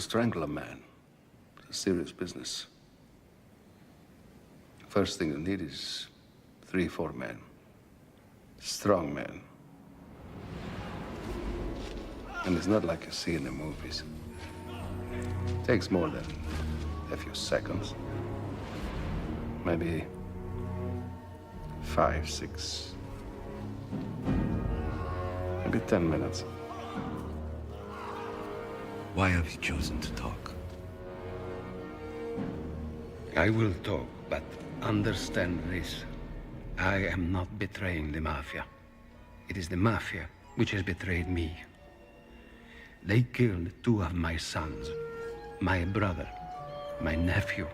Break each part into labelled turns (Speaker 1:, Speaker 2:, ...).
Speaker 1: To strangle a man is a serious business. First thing you need is 3, 4 men. Strong men. And it's not like you see in the movies. It takes more than a few seconds. Maybe 5, 6, maybe 10 minutes.
Speaker 2: Why have you chosen to talk?
Speaker 1: I will talk, but understand this. I am not betraying the Mafia. It is the Mafia which has betrayed me. They killed 2 of my sons, my brother, my nephew,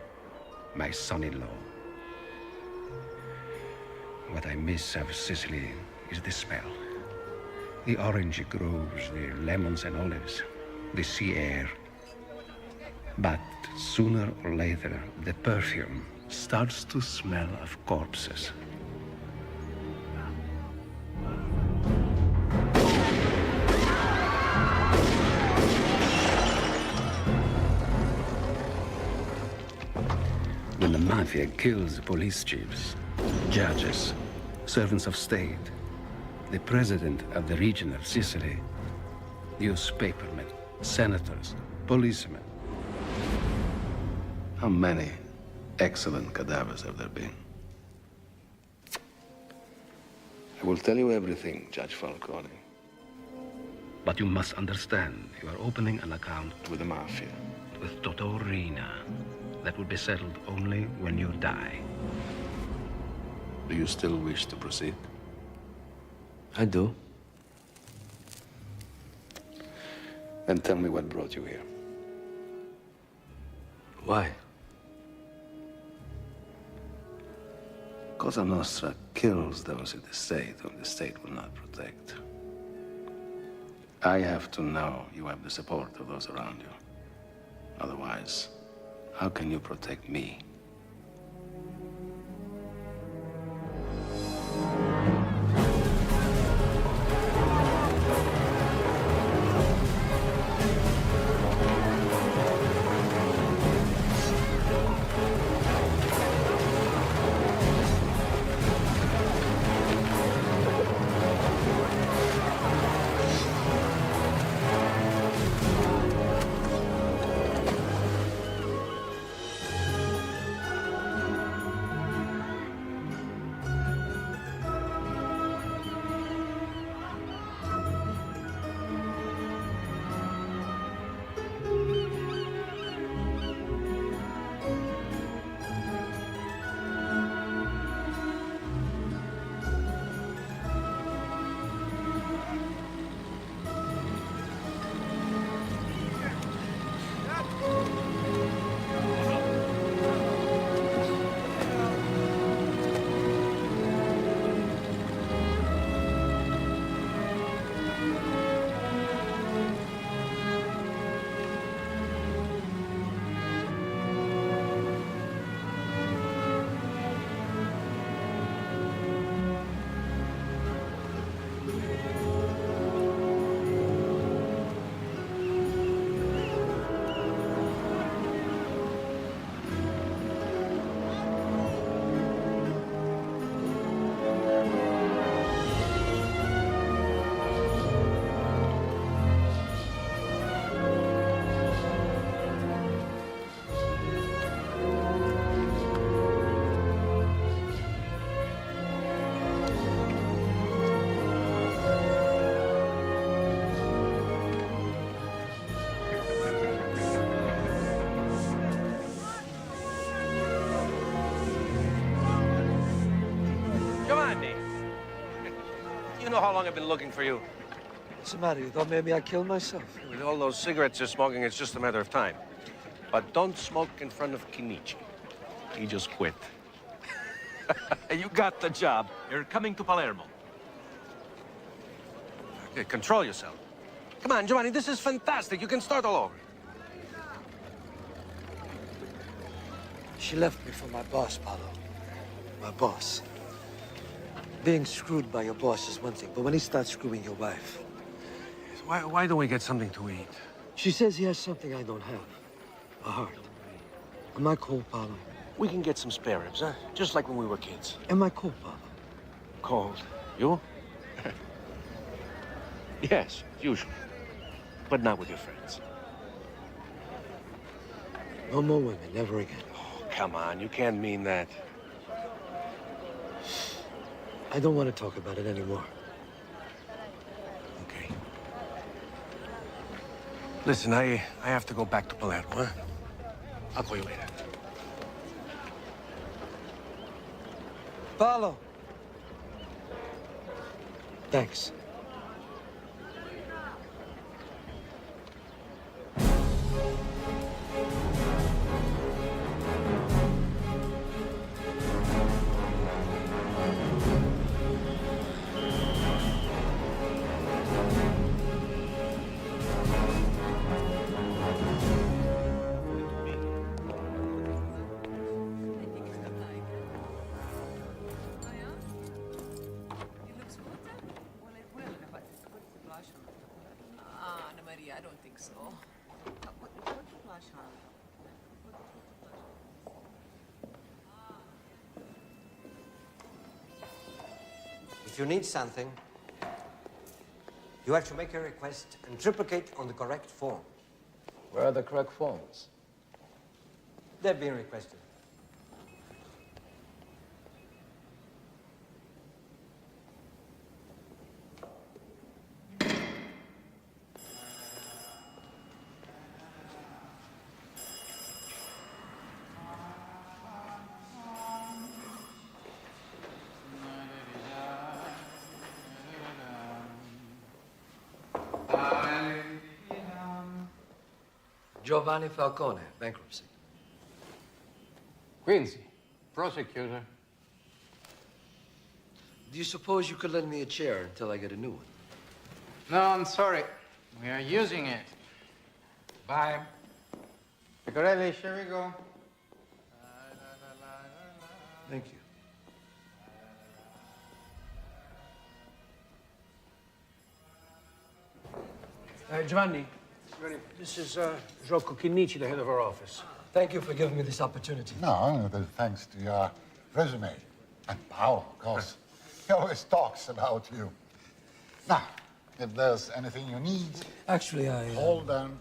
Speaker 1: my son-in-law. What I miss of Sicily is the smell. The orange groves, the lemons and olives, the sea air. But sooner or later, the perfume starts to smell of corpses. When the Mafia kills police chiefs, judges, servants of state, the president of the region of Sicily, newspapermen, senators, policemen. How many excellent cadavers have there been? I will tell you everything, Judge Falcone. But you must understand, you are opening an account with the Mafia, with Totorina. That will be settled only when you die. Do you still wish to proceed?
Speaker 2: I do.
Speaker 1: Then tell me what brought you here.
Speaker 2: Why?
Speaker 1: Cosa Nostra kills those in the state whom the state will not protect. I have to know you have the support of those around you. Otherwise, how can you protect me?
Speaker 3: You know how long I've been looking for you.
Speaker 4: What's the matter? You thought maybe I'd kill myself?
Speaker 3: With all those cigarettes you're smoking, it's just a matter of time. But don't smoke in front of Kinichi. He just quit. You got the job. You're coming to Palermo. Okay, control yourself. Come on, Giovanni, this is fantastic. You can start all over.
Speaker 4: She left me for my boss, Paolo. My boss. Being screwed by your boss is one thing, but when he starts screwing your wife...
Speaker 3: Why don't we get something to eat?
Speaker 4: She says he has something I don't have. A heart. Am I cold, Paolo?
Speaker 3: We can get some spare ribs, huh? Just like when we were kids.
Speaker 4: Am I cold, Paolo?
Speaker 3: Cold. You? Yes, usually. But not with your friends.
Speaker 4: No more women, never again.
Speaker 3: Oh, come on, you can't mean that.
Speaker 4: I don't want to talk about it anymore.
Speaker 3: Okay. Listen, I have to go back to Palermo, huh? I'll call you later.
Speaker 4: Paolo! Thanks.
Speaker 5: I don't think so.
Speaker 6: If you need something, you have to make a request and triplicate on the correct form.
Speaker 2: Where are the correct forms?
Speaker 6: They've been requested.
Speaker 4: Giovanni Falcone, bankruptcy.
Speaker 7: Quincy, prosecutor.
Speaker 4: Do you suppose you could lend me a chair until I get a new one?
Speaker 7: No, I'm sorry. We are using it. Bye. Picorelli, shall we go?
Speaker 4: Thank you.
Speaker 3: Giovanni, this is Rocco Chinnici, the head of our office.
Speaker 4: Thank you for giving me this opportunity.
Speaker 8: No, thanks to your resume. And Paolo, of course. He always talks about you. Now, if there's anything you need,
Speaker 4: Actually,
Speaker 8: hold on.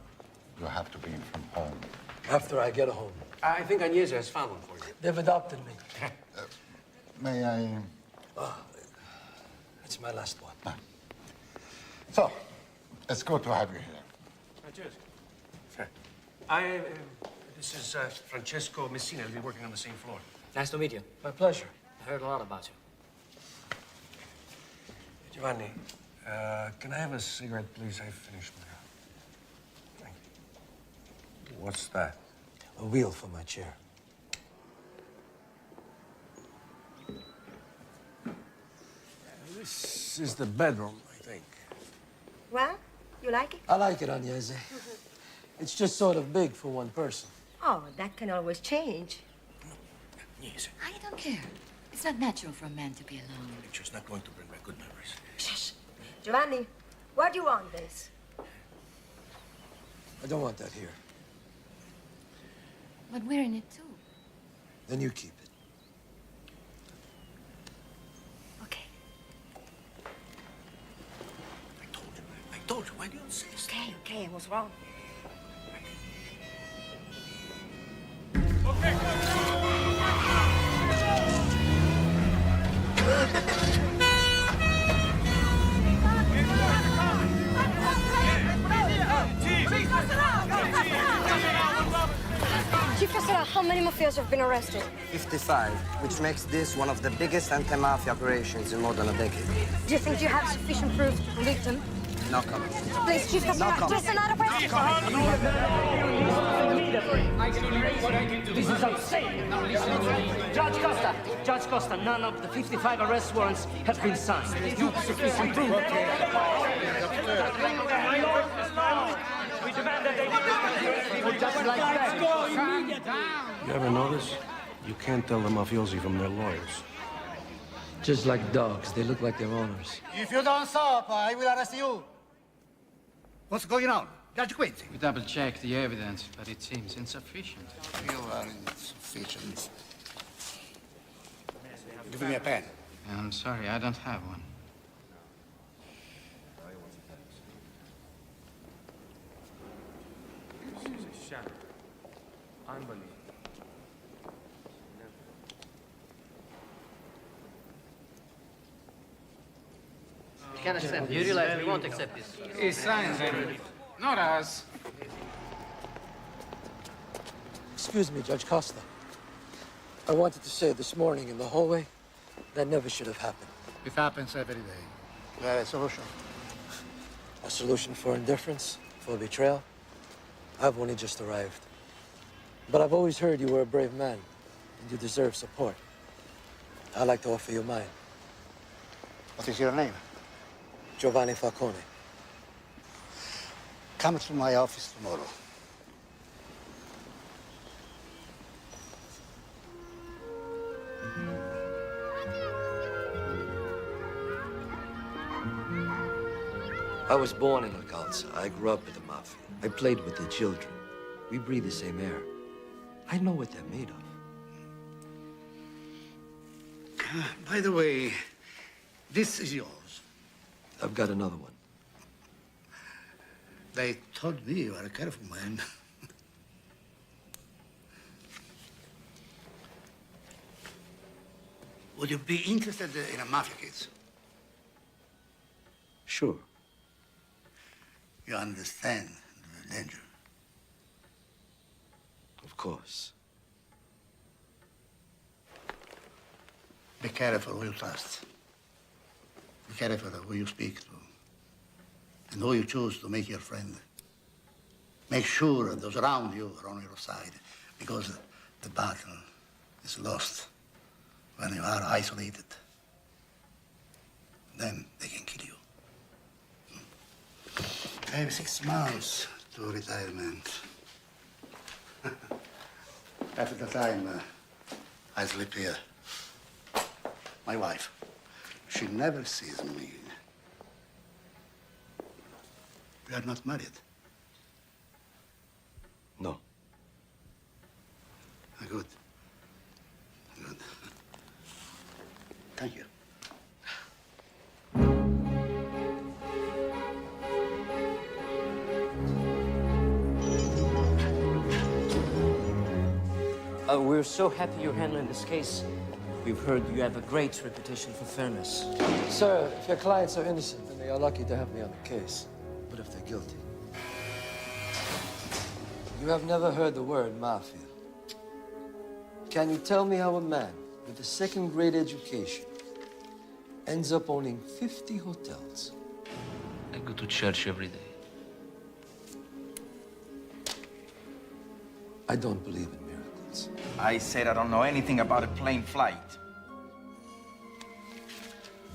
Speaker 8: You have to be from home.
Speaker 4: after I get a home.
Speaker 3: I think Agnese has found one for you.
Speaker 4: They've adopted me.
Speaker 8: May I?
Speaker 4: It's my last one.
Speaker 8: So, it's good to have you here.
Speaker 3: Cheers. This is Francesco Messina. He'll be working on the same floor.
Speaker 9: Nice to meet you.
Speaker 4: My pleasure.
Speaker 9: I heard a lot about you.
Speaker 3: Giovanni, can I have a cigarette, please? I finished my... Thank you. What's that?
Speaker 4: A wheel for my chair.
Speaker 3: This is the bedroom, I think.
Speaker 10: Well, you like it?
Speaker 4: I like it, Agnese. It's just sort of big for one person.
Speaker 10: Oh, that can always change.
Speaker 3: Agnese,
Speaker 5: I don't care. It's not natural for a man to be alone.
Speaker 3: picture's not going to bring back good memories.
Speaker 10: Shush. Giovanni, where do you want this?
Speaker 4: I don't want that here.
Speaker 5: But we're in it too.
Speaker 4: Then you keep it.
Speaker 10: Okay.
Speaker 3: I told you. Why do you insist?
Speaker 10: Okay, I was wrong.
Speaker 11: Chief Casera, how many mafias have been arrested?
Speaker 6: 55, which makes this one of the biggest anti-mafia operations in more than a decade.
Speaker 11: Do you think you have sufficient proof to convict them?
Speaker 6: No comment.
Speaker 11: Please, Chief Casera, just another question.
Speaker 9: This is insane. Judge Costa, none of the 55 arrest warrants have been signed. Sufficient proof. We demand that they just like that.
Speaker 3: You ever notice? You can't tell the mafiosi from their lawyers.
Speaker 4: Just like dogs, they look like their owners.
Speaker 12: If you don't stop, I will arrest you. What's going on?
Speaker 8: Judge Quincy.
Speaker 7: We double-checked the evidence, but it seems insufficient.
Speaker 8: You are insufficient. Give me a pen.
Speaker 7: I'm sorry, I don't have one.
Speaker 3: Unbelievable.
Speaker 9: We can't accept this. You realize we won't accept this.
Speaker 7: He signed them, not us.
Speaker 4: Excuse me, Judge Costa. I wanted to say this morning in the hallway, that never should have happened.
Speaker 8: It happens every day. Well, a solution.
Speaker 4: A solution for indifference, for betrayal? I've only just arrived. But I've always heard you were a brave man, and you deserve support. I'd like to offer you mine.
Speaker 8: What is your name?
Speaker 4: Giovanni Falcone.
Speaker 8: Come to my office tomorrow.
Speaker 4: I was born in Alcalza. I grew up with the Mafia. I played with the children. We breathe the same air. I know what they're made of.
Speaker 8: By the way, this is yours.
Speaker 4: I've got another one.
Speaker 8: They told me you are a careful man. Would you be interested in a mafia case?
Speaker 4: Sure.
Speaker 8: You understand the danger.
Speaker 4: Of course.
Speaker 8: Be careful who you trust. Be careful who you speak to. And who you choose to make your friend. Make sure those around you are on your side, because the battle is lost when you are isolated. Then they can kill you. I have 6 months to retirement. After the time, I sleep here. My wife, she never sees me. We are not married.
Speaker 4: No.
Speaker 8: Good. Good. Thank you.
Speaker 9: We're so happy you're handling this case. We've heard you have a great reputation for fairness.
Speaker 4: Sir, if your clients are innocent, then they are lucky to have me on the case. But if they're guilty? You have never heard the word mafia. Can you tell me how a man with a second-grade education ends up owning 50 hotels?
Speaker 9: I go to church every day.
Speaker 4: I don't believe in miracles.
Speaker 12: I said I don't know anything about a plane flight.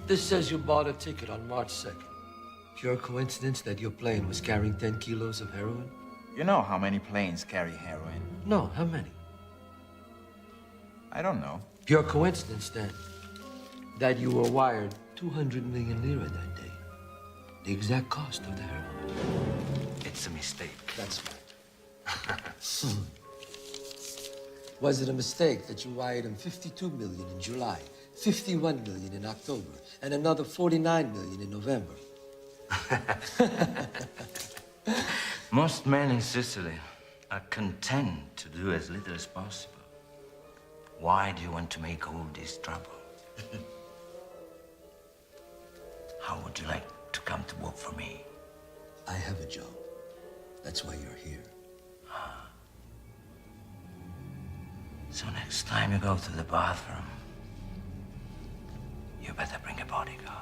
Speaker 4: This says you bought a ticket on March 2nd. Pure coincidence that your plane was carrying 10 kilos of heroin?
Speaker 12: You know how many planes carry heroin?
Speaker 4: No, how many?
Speaker 12: I don't know.
Speaker 4: Pure coincidence, then, that you were wired 200 million lira that day. The exact cost of the heroin.
Speaker 9: It's a mistake.
Speaker 4: That's right. Was it a mistake that you wired him 52 million in July, 51 million in October, and another 49 million in November?
Speaker 9: Most men in Sicily are content to do as little as possible. Why do you want to make all this trouble? How would you like to come to work for me?
Speaker 4: I have a job. That's why you're here.
Speaker 9: So next time you go to the bathroom, you better bring a bodyguard.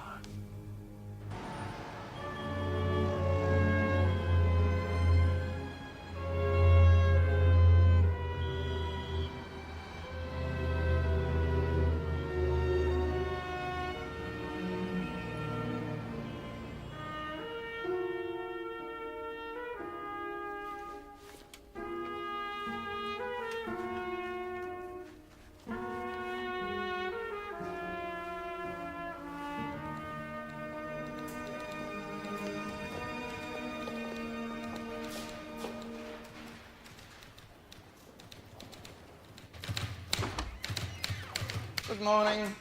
Speaker 7: Good morning.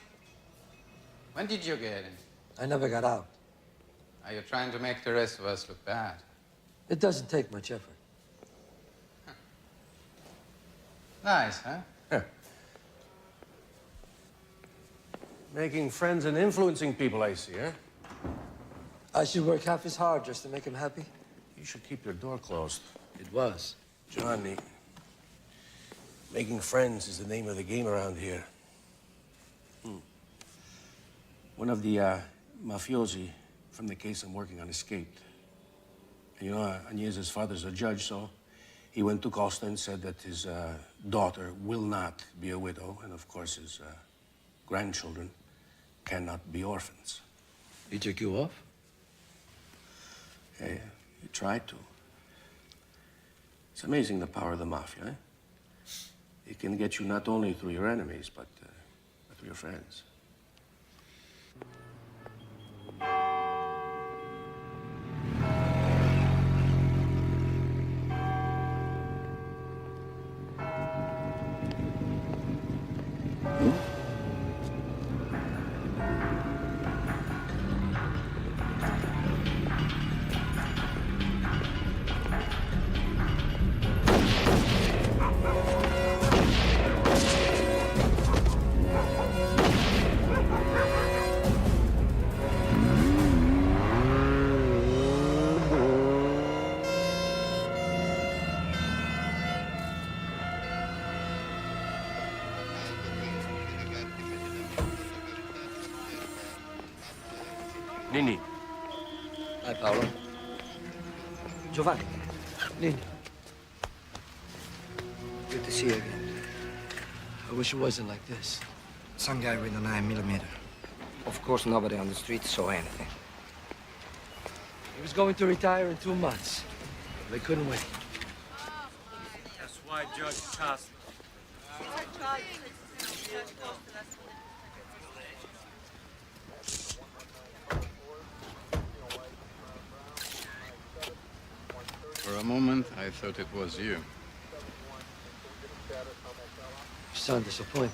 Speaker 7: When did you get in?
Speaker 4: I never got out.
Speaker 7: Are you trying to make the rest of us look bad?
Speaker 4: It doesn't take much effort.
Speaker 7: Nice, huh?
Speaker 3: Making friends and influencing people, I see, huh?
Speaker 4: I should work half as hard just to make him happy?
Speaker 3: You should keep your door closed.
Speaker 4: It was.
Speaker 3: Giovanni, making friends is the name of the game around here. One of the mafiosi from the case I'm working on escaped. And you know, Agnesi's father's a judge, so he went to Costa and said that his daughter will not be a widow, and of course his grandchildren cannot be orphans.
Speaker 4: He took you off?
Speaker 3: Yeah, he tried to. It's amazing the power of the mafia, eh? It can get you not only through your enemies, but through your friends. Nini.
Speaker 4: Hi, Paolo. Giovanni. Nini. Good to see you again. I wish it wasn't like this.
Speaker 6: Some guy with a 9mm. Of course, nobody on the street saw anything.
Speaker 4: He was going to retire in 2 months. They couldn't wait.
Speaker 3: That's why Judge Costa.
Speaker 7: For a moment, I thought it was you.
Speaker 4: You sound disappointed.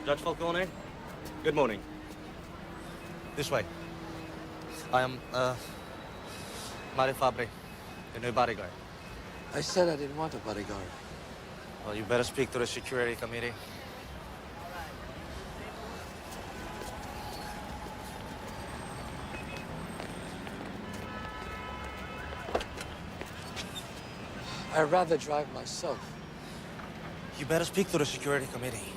Speaker 3: Judge Falcone, good morning. This way. I am, Mario Fabri, the new bodyguard.
Speaker 4: I said I didn't want a bodyguard.
Speaker 3: Well, you better speak to the security committee.
Speaker 4: I'd rather drive myself.
Speaker 3: You better speak to the security committee.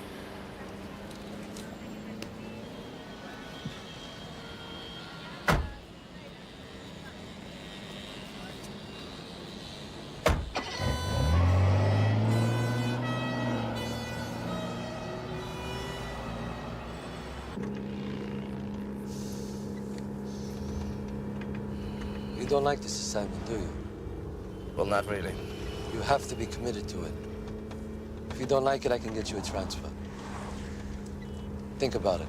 Speaker 4: You don't like this assignment, do you?
Speaker 3: Well, not really.
Speaker 4: You have to be committed to it. If you don't like it, I can get you a transfer. Think about it.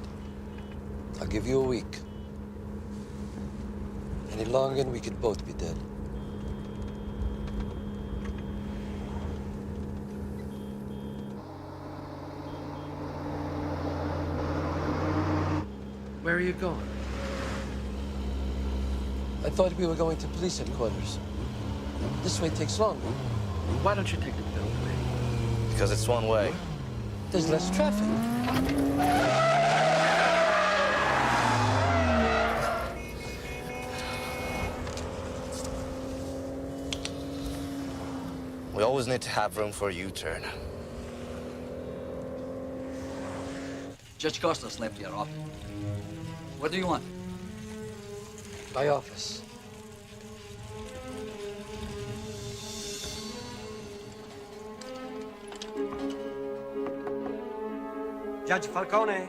Speaker 4: I'll give you a week. Any longer, and we could both be dead. Where are you going? I thought we were going to police headquarters. This way takes longer.
Speaker 1: Why don't you take the bill away?
Speaker 3: Because it's one way.
Speaker 4: There's less traffic.
Speaker 3: We always need to have room for a U-turn.
Speaker 13: Judge Costa's left here, Rob. What do you want?
Speaker 4: My office.
Speaker 6: Judge Falcone.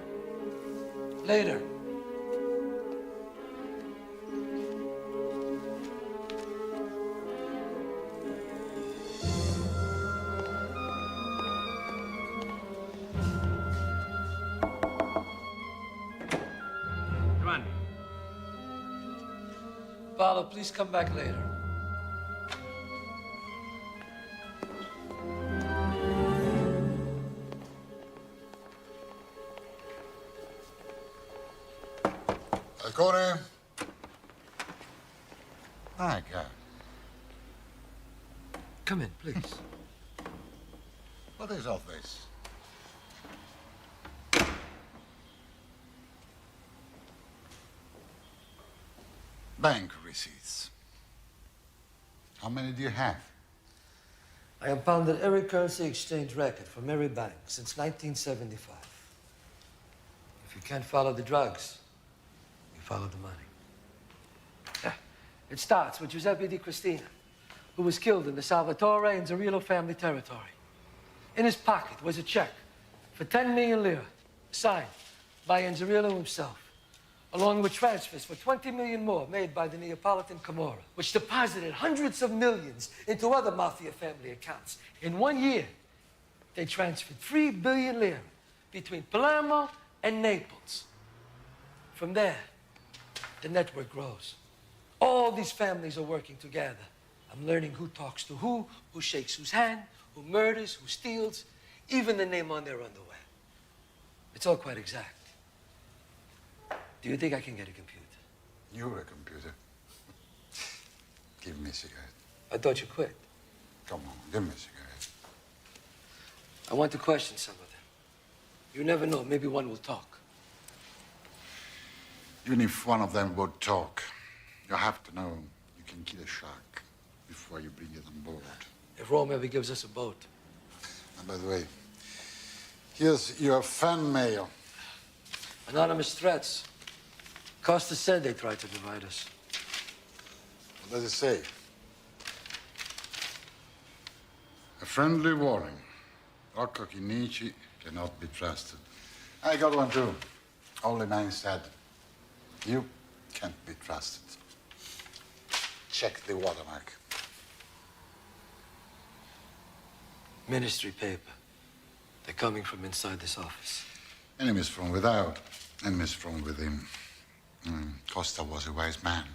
Speaker 4: Later.
Speaker 3: Giovanni.
Speaker 4: Paolo, please come back later.
Speaker 14: Falcone? My God.
Speaker 4: Come in, please.
Speaker 14: What is all this? Bank receipts. How many do you have?
Speaker 4: I impounded every currency exchange record from every bank since 1975. If you can't follow the drugs, you follow the money. It starts with Giuseppe Di Cristina, who was killed in the Salvatore and Zerillo family territory. In his pocket was a check for 10 million lira, signed by Zerillo himself, along with transfers for 20 million more made by the Neapolitan Camorra, which deposited hundreds of millions into other mafia family accounts. In 1 year, they transferred 3 billion lira between Palermo and Naples. From there, the network grows. All these families are working together. I'm learning who talks to who shakes whose hand, who murders, who steals, even the name on their underwear. It's all quite exact. Do you think I can get a computer?
Speaker 14: You're a computer. Give me a cigarette.
Speaker 4: I thought you quit.
Speaker 14: Come on, give me a cigarette.
Speaker 4: I want to question some of them. You never know, maybe one will talk.
Speaker 14: Even if one of them would talk, you have to know you can kill a shark before you bring it on board.
Speaker 4: If Rome ever gives us a boat.
Speaker 14: And by the way, here's your fan mail.
Speaker 4: Anonymous threats. Costa said they tried to divide us.
Speaker 14: What does it say? A friendly warning. Rocco Chinici cannot be trusted. I got one too. Only man said, you can't be trusted. Check the watermark.
Speaker 4: Ministry paper. They're coming from inside this office.
Speaker 14: Enemies from without, enemies from within. Costa was a wise man.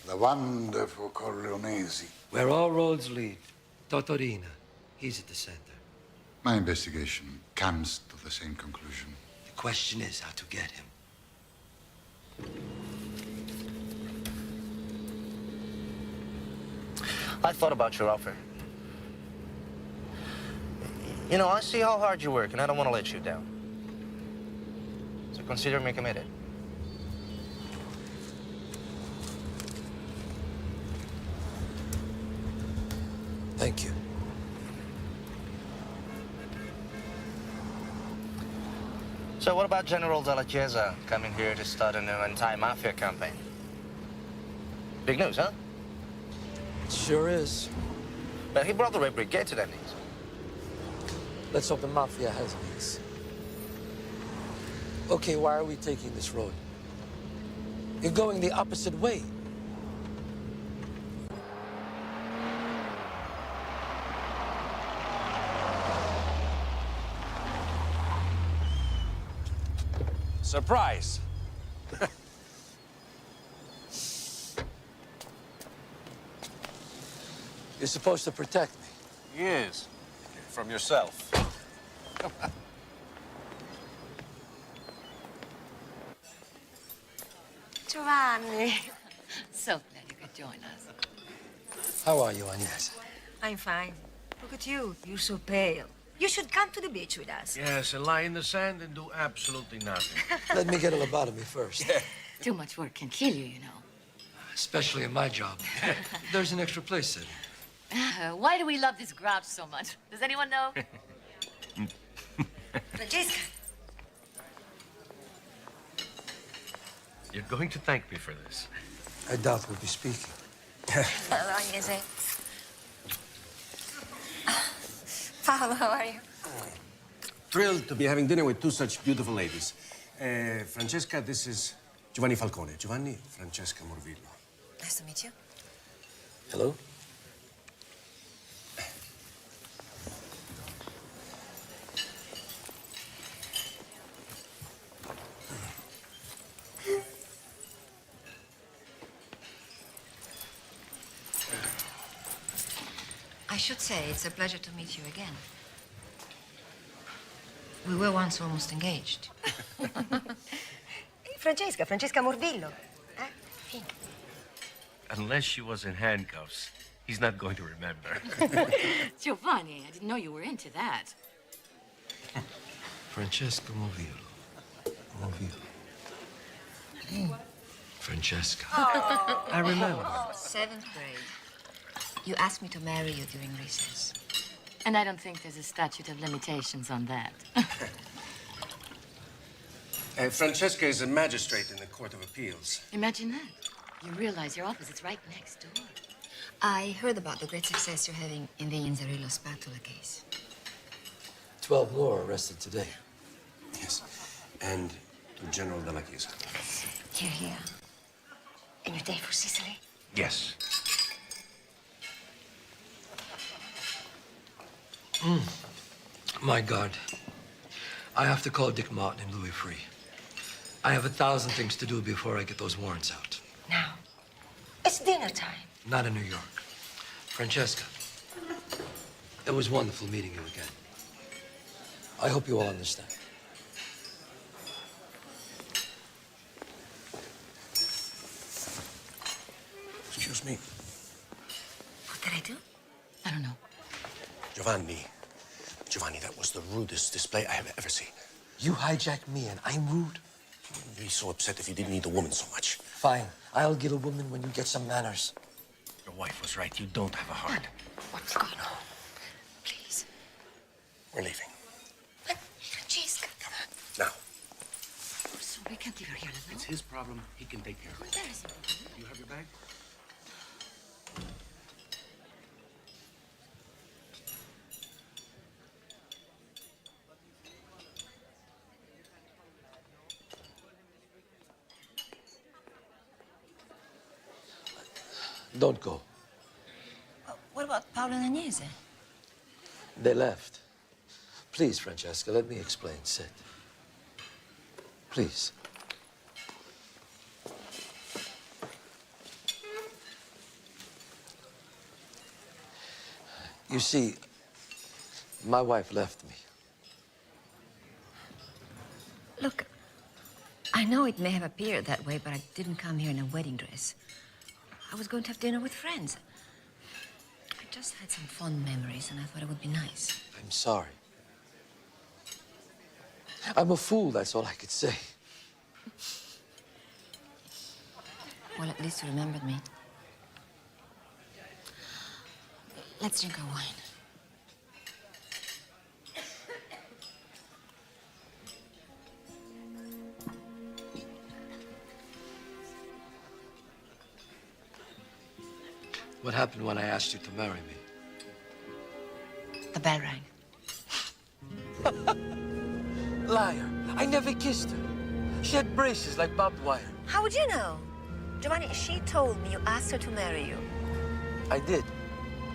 Speaker 14: The wonderful Corleonesi.
Speaker 4: Where all roads lead. Totorina. He's at the center.
Speaker 14: My investigation comes to the same conclusion.
Speaker 4: The question is how to get him.
Speaker 15: I thought about your offer. You know, I see how hard you work, and I don't want to let you down. So consider me committed.
Speaker 4: Thank you.
Speaker 15: So what about General Della Chiesa coming here to start a new anti-mafia campaign? Big news, huh?
Speaker 4: Sure is.
Speaker 15: But he brought the Red Brigade to their knees.
Speaker 4: Let's hope the mafia has knees. Okay, why are we taking this road? You're going the opposite way.
Speaker 2: Surprise!
Speaker 4: You're supposed to protect me.
Speaker 2: Yes, from yourself.
Speaker 10: Giovanni.
Speaker 5: So glad you could join us.
Speaker 4: How are you, Agnes?
Speaker 10: I'm fine. Look at you. You're so pale. You should come to the beach with us.
Speaker 3: Yes, and lie in the sand and do absolutely nothing.
Speaker 4: Let me get a lobotomy first.
Speaker 5: Too much work can kill you, you know.
Speaker 4: Especially in my job. There's an extra place sitting.
Speaker 5: Why do we love this grouch so much? Does anyone know?
Speaker 10: Francesca.
Speaker 3: You're going to thank me for this.
Speaker 4: I doubt we'll be speaking.
Speaker 10: Hello, Agnese. Paolo, how are you?
Speaker 3: Thrilled to be having dinner with two such beautiful ladies. Francesca, this is Giovanni Falcone. Giovanni, Francesca Morvillo.
Speaker 10: Nice to meet you.
Speaker 4: Hello?
Speaker 10: I should say it's a pleasure to meet you again. We were once almost engaged.
Speaker 11: Francesca Morvillo.
Speaker 16: Unless she was in handcuffs, he's not going to remember.
Speaker 5: Giovanni, I didn't know you were into that.
Speaker 4: Francesca Morvillo. Francesca. I remember.
Speaker 10: 7th grade. You asked me to marry you during recess.
Speaker 5: And I don't think there's a statute of limitations on that.
Speaker 3: Francesca is a magistrate in the Court of Appeals.
Speaker 5: Imagine that. You realize your office is right next door.
Speaker 10: I heard about the great success you're having in the Inzerillo spatula case.
Speaker 4: 12 more arrested today.
Speaker 3: Yes. And to General Della Chiesa.
Speaker 10: Here. And your day for Sicily?
Speaker 3: Yes.
Speaker 4: My God. I have to call Dick Martin and Louis free. I have 1,000 things to do before I get those warrants out.
Speaker 10: Now. It's dinner time.
Speaker 4: Not in New York. Francesca, it was wonderful meeting you again. I hope you all understand.
Speaker 3: Excuse me.
Speaker 10: What did I do?
Speaker 5: I don't know.
Speaker 3: Giovanni, that was the rudest display I have ever seen.
Speaker 4: You hijacked me and I'm rude?
Speaker 3: You wouldn't be so upset if you didn't need a woman so much.
Speaker 4: Fine. I'll get a woman when you get some manners.
Speaker 3: Your wife was right. You don't have a heart.
Speaker 10: What's going on? Please.
Speaker 3: We're leaving.
Speaker 10: Francesca.
Speaker 3: Come on. Now.
Speaker 5: So we can't leave her here alone.
Speaker 3: It's his problem. He can take care of it.
Speaker 5: Embarrassing.
Speaker 3: You have your bag?
Speaker 4: Don't go.
Speaker 10: What about Paolo and Agnese?
Speaker 4: They left. Please, Francesca, let me explain. Sit. Please. You see, my wife left me.
Speaker 10: Look, I know it may have appeared that way, but I didn't come here in a wedding dress. I was going to have dinner with friends. I just had some fond memories, and I thought it would be nice.
Speaker 4: I'm sorry. I'm a fool, that's all I could say.
Speaker 10: Well, at least you remembered me. Let's drink our wine.
Speaker 4: What happened when I asked you to marry me?
Speaker 10: The bell rang.
Speaker 4: Liar. I never kissed her. She had braces like barbed wire.
Speaker 10: How would you know? Giovanni, she told me you asked her to marry you.
Speaker 4: I did,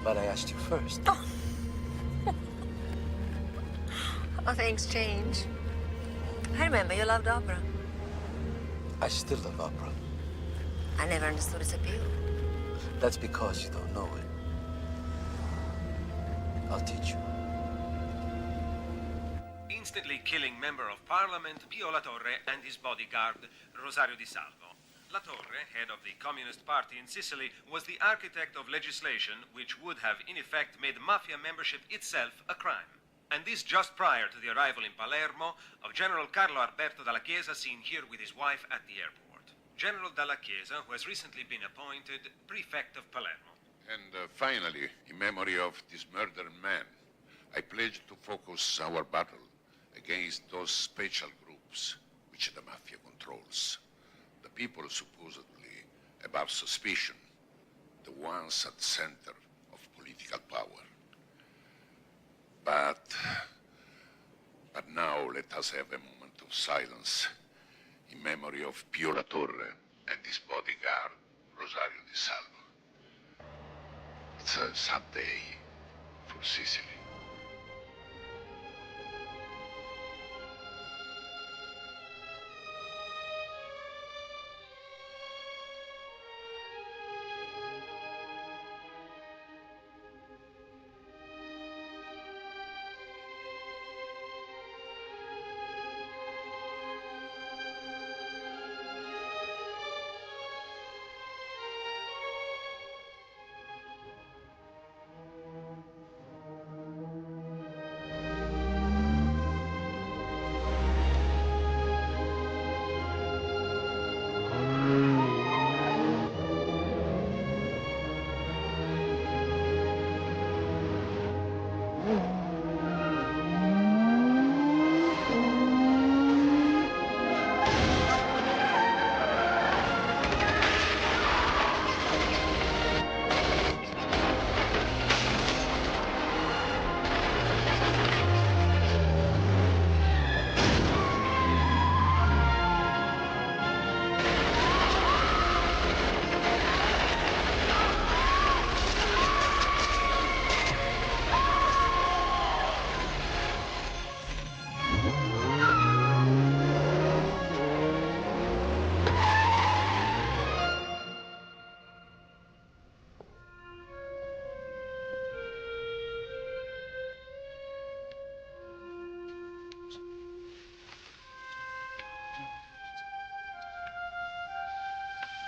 Speaker 4: but I asked you first.
Speaker 10: Oh, things change. I remember you loved opera.
Speaker 4: I still love opera.
Speaker 10: I never understood its appeal.
Speaker 4: That's because you don't know it. I'll teach you.
Speaker 17: Instantly killing Member of Parliament Pio La Torre and his bodyguard, Rosario Di Salvo. La Torre, head of the Communist Party in Sicily, was the architect of legislation which would have, in effect, made mafia membership itself a crime. And this just prior to the arrival in Palermo of General Carlo Alberto Dalla Chiesa, seen here with his wife at the airport. General Dalla Chiesa, who has recently been appointed prefect of Palermo.
Speaker 18: And finally, in memory of this murdered man, I pledge to focus our battle against those special groups which the mafia controls. The people supposedly above suspicion, the ones at the center of political power. But But now let us have a moment of silence in memory of Pio La Torre and his bodyguard, Rosario Di Salvo. It's a sad day for Sicily.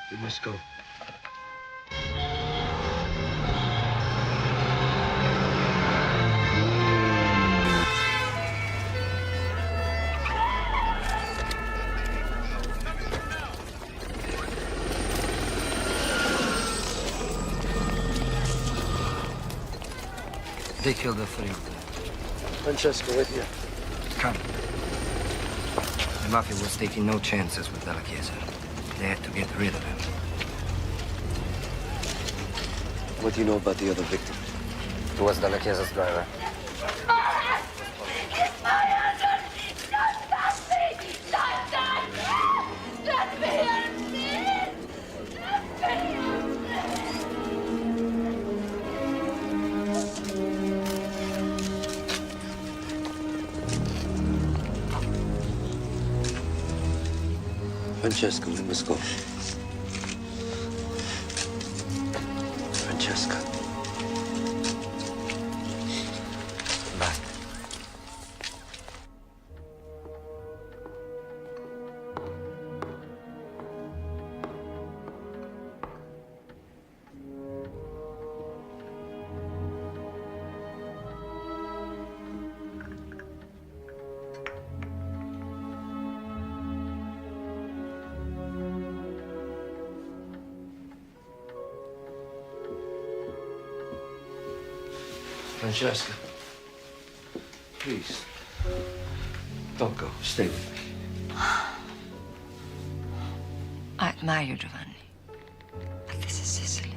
Speaker 4: We must go.
Speaker 13: They killed the three of them.
Speaker 4: Francesco, with you.
Speaker 13: Come. The Mafia was taking no chances with Della Chiesa. They had to get rid of him.
Speaker 4: What do you know about the other victim?
Speaker 13: He was Della Chiesa's driver.
Speaker 4: Francesco, we must go. Francesca.
Speaker 13: Basta.
Speaker 4: Francesca, please, don't go. Stay with me.
Speaker 10: I admire you, Giovanni. But this is Sicily.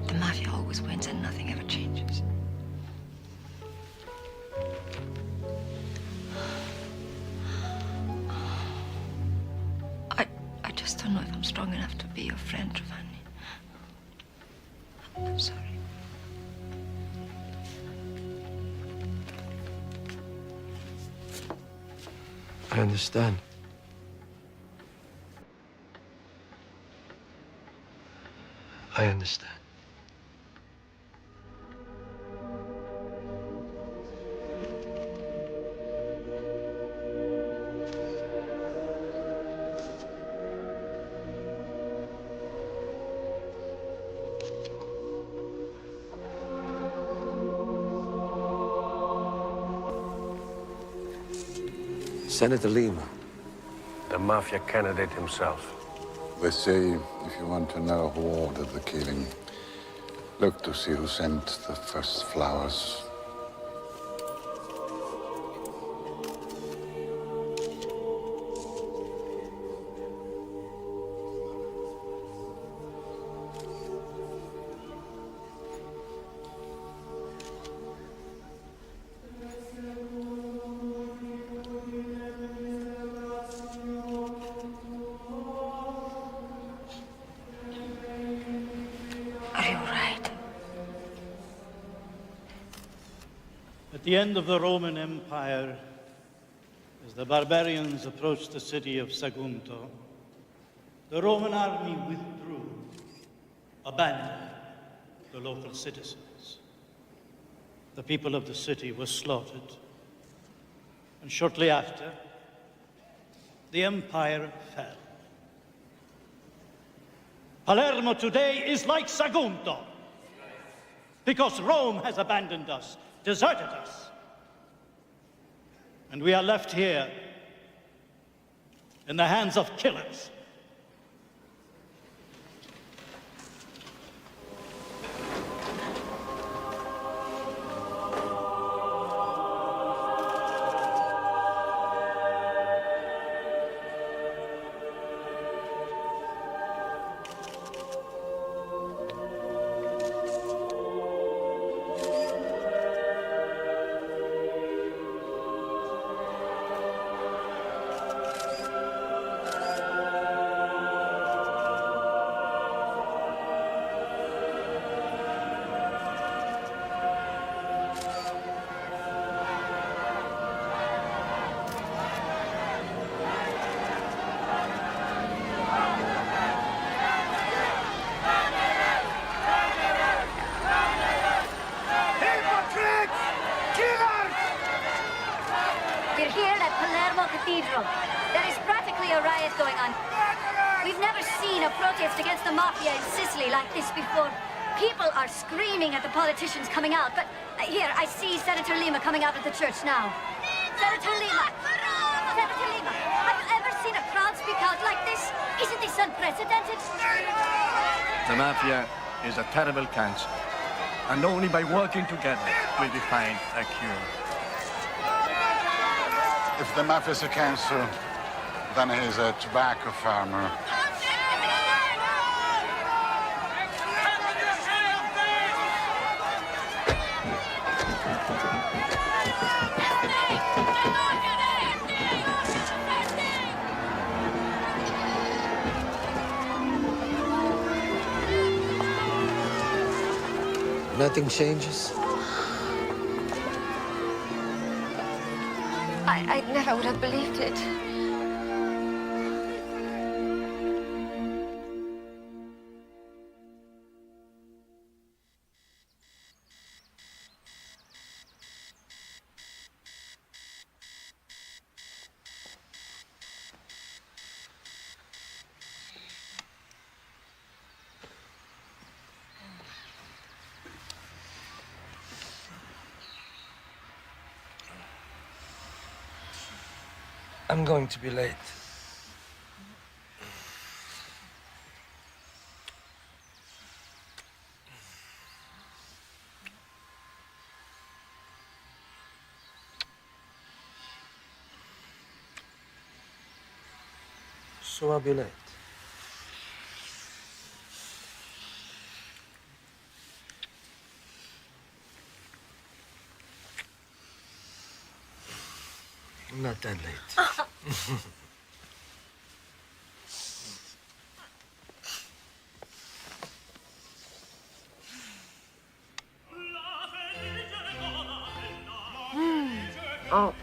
Speaker 10: The Mafia always wins and nothing ever changes. I just don't know if I'm strong enough to be your friend, Giovanni. I'm sorry.
Speaker 4: I understand. I understand.
Speaker 3: Senator Lima, the Mafia candidate himself.
Speaker 14: They say if you want to know who ordered the killing, look to see who sent the first flowers.
Speaker 19: At the end of the Roman Empire, as the barbarians approached the city of Sagunto, the Roman army withdrew, abandoning the local citizens. The people of the city were slaughtered, and shortly after, the empire fell. Palermo today is like Sagunto, because Rome has abandoned us, deserted us. And we are left here in the hands of killers.
Speaker 11: There is practically a riot going on. We've never seen a protest against the Mafia in Sicily like this before. People are screaming at the politicians coming out, but here, I see Senator Lima coming out of the church now. Senator Lima! Senator Lima! Have you ever seen a crowd speak out like this? Isn't this unprecedented?
Speaker 20: The Mafia is a terrible cancer, and only by working together will we find a cure.
Speaker 14: If the Mafia is a cancer, then he's a tobacco farmer.
Speaker 4: Nothing changes?
Speaker 10: I never would have believed it.
Speaker 13: I'm going to be late.
Speaker 4: So I'll be late.
Speaker 13: I'm not that late.
Speaker 10: Oh.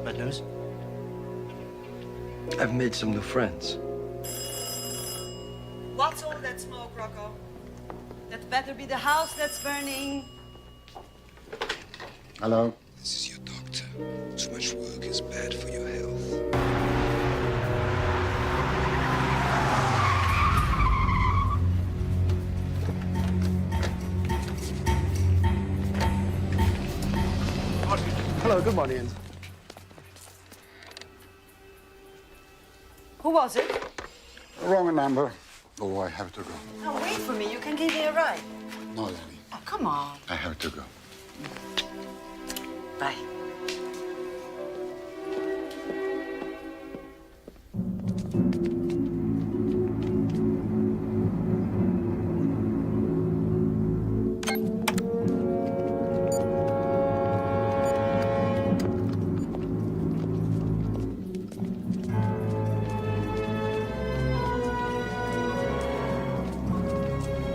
Speaker 13: Bad news? I've made some new friends.
Speaker 21: What's all that smoke, Rocco? That better be the house that's burning.
Speaker 14: Hello?
Speaker 22: This is your doctor. Too much work is bad for your health.
Speaker 13: Hello, good morning.
Speaker 21: Who was it?
Speaker 14: Wrong number. Oh, I have to go.
Speaker 21: Now wait for me. You can give me a ride.
Speaker 14: No, Lenny.
Speaker 21: Oh, come on.
Speaker 14: I have to go.
Speaker 21: Bye.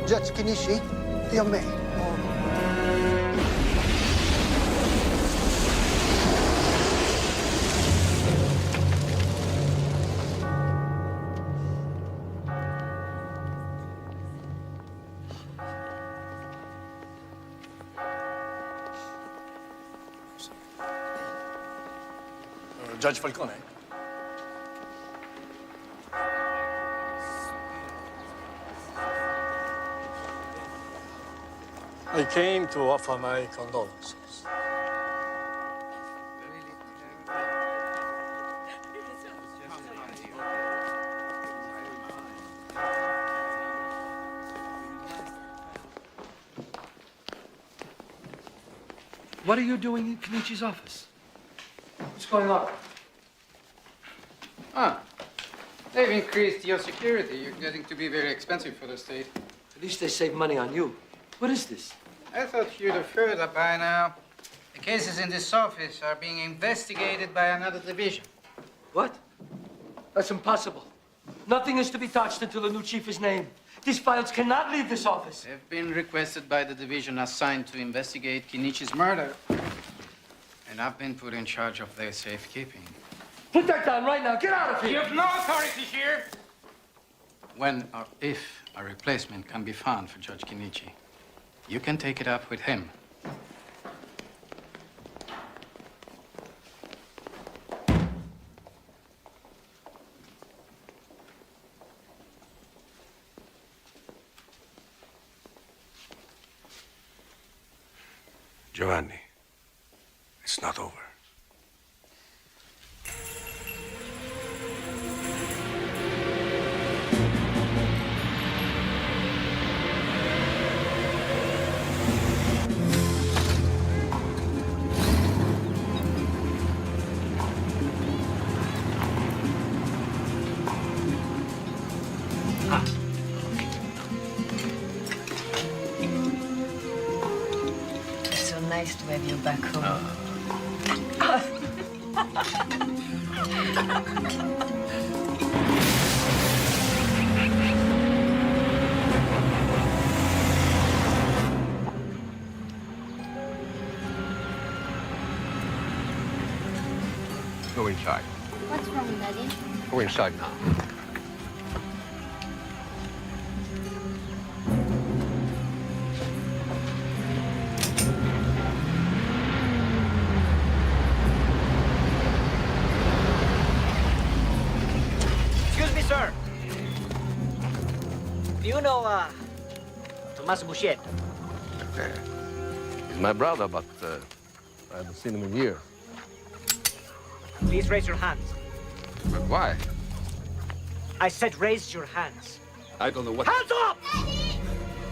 Speaker 8: Judge Kenichi, io me.
Speaker 20: Judge Falcone.
Speaker 19: I came to offer my condolences.
Speaker 12: What are you doing in Kenichi's office?
Speaker 7: What's going on? Ah, they've increased your security. You're getting to be very expensive for the state.
Speaker 4: At least they save money on you. What is this?
Speaker 7: I thought you'd have heard that by now. The cases in this office are being investigated by another division.
Speaker 4: What? That's impossible. Nothing is to be touched until a new chief is named. These files cannot leave this office.
Speaker 7: They've been requested by the division assigned to investigate Kenichi's murder. And I've been put in charge of their safekeeping.
Speaker 4: Put that down right now. Get out of here.
Speaker 7: You have no authority here. When or if a replacement can be found for Judge Kenichi, you can take it up with him.
Speaker 3: Giovanni, it's not over.
Speaker 10: It's so nice to have you back home.
Speaker 12: Go inside.
Speaker 11: What's wrong, Daddy?
Speaker 12: Go inside now.
Speaker 23: Excuse me, sir. Do you know, Tomas Bouchet?
Speaker 12: He's my brother, but I haven't seen him in years.
Speaker 23: Please raise your hands.
Speaker 12: But why?
Speaker 23: I said raise your hands.
Speaker 12: I don't know what...
Speaker 23: Hands up!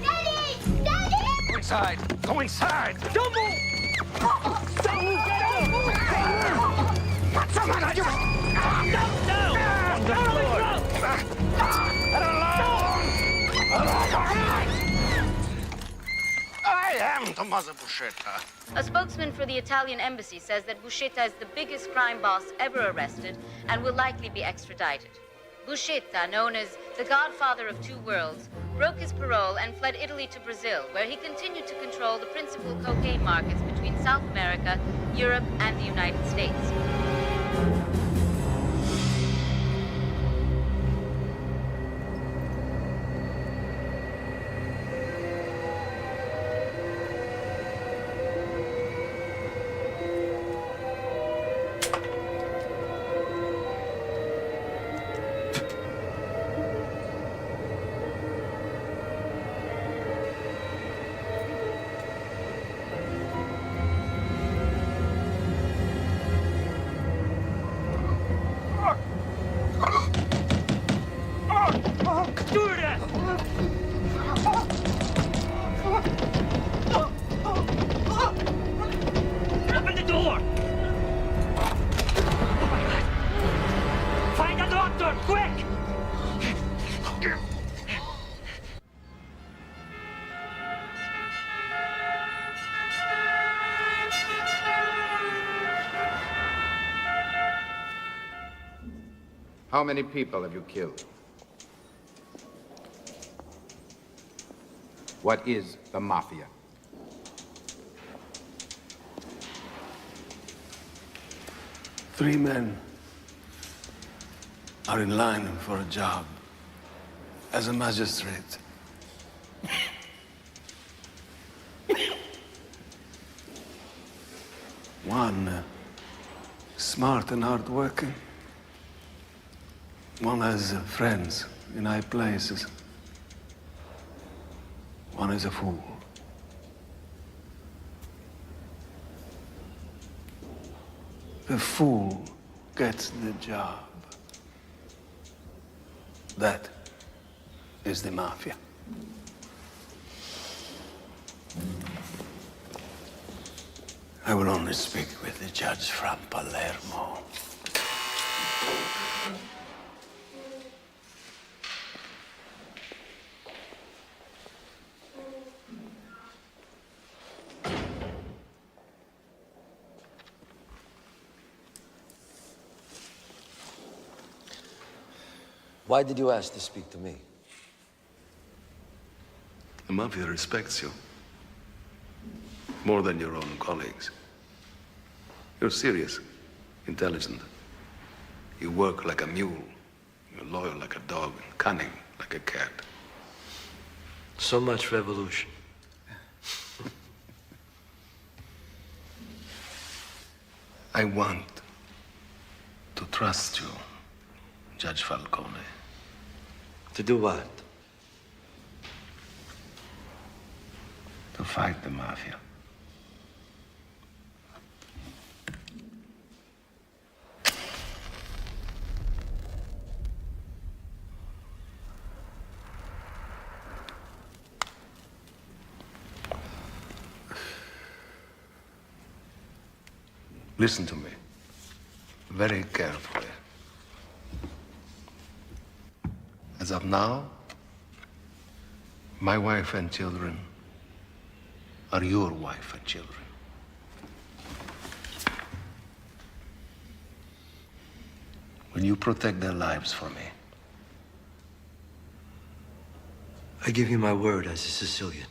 Speaker 11: Daddy! Daddy!
Speaker 12: Go inside! Go inside!
Speaker 23: Don't move! Don't move! Don't move!
Speaker 12: What's the matter? You...
Speaker 23: On the
Speaker 12: I am Tommaso Buscetta.
Speaker 5: A spokesman for the Italian embassy says that Buscetta is the biggest crime boss ever arrested and will likely be extradited. Buscetta, known as the Godfather of Two Worlds, broke his parole and fled Italy to Brazil, where he continued to control the principal cocaine markets between South America, Europe, and the United States.
Speaker 23: Open the door! Find a doctor, quick!
Speaker 7: How many people have you killed?
Speaker 1: What is the Mafia?
Speaker 6: Three men are in line for a job as a magistrate. One smart and hardworking. One has friends in high places. One is a fool. The fool gets the job. That is the Mafia. I will only speak with the judge from Palermo.
Speaker 4: Why did you ask to speak to me?
Speaker 6: The Mafia respects you. More than your own colleagues. You're serious, intelligent. You work like a mule. You're loyal like a dog, cunning like a cat.
Speaker 4: So much revolution.
Speaker 6: I want to trust you, Judge Falcone.
Speaker 4: To do what?
Speaker 6: To fight the Mafia. Listen to me very carefully. As of now, my wife and children are your wife and children. Will you protect their lives for me?
Speaker 4: I give you my word as a Sicilian.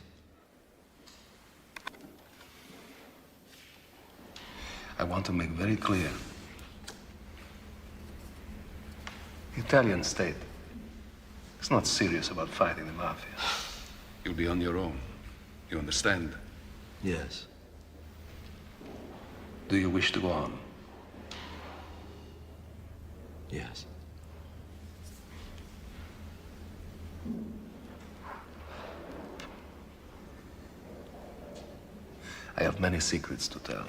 Speaker 6: I want to make very clear. The Italian state is not serious about fighting the Mafia. You'll be on your own. You understand?
Speaker 4: Yes.
Speaker 6: Do you wish to go on?
Speaker 4: Yes.
Speaker 6: I have many secrets to tell.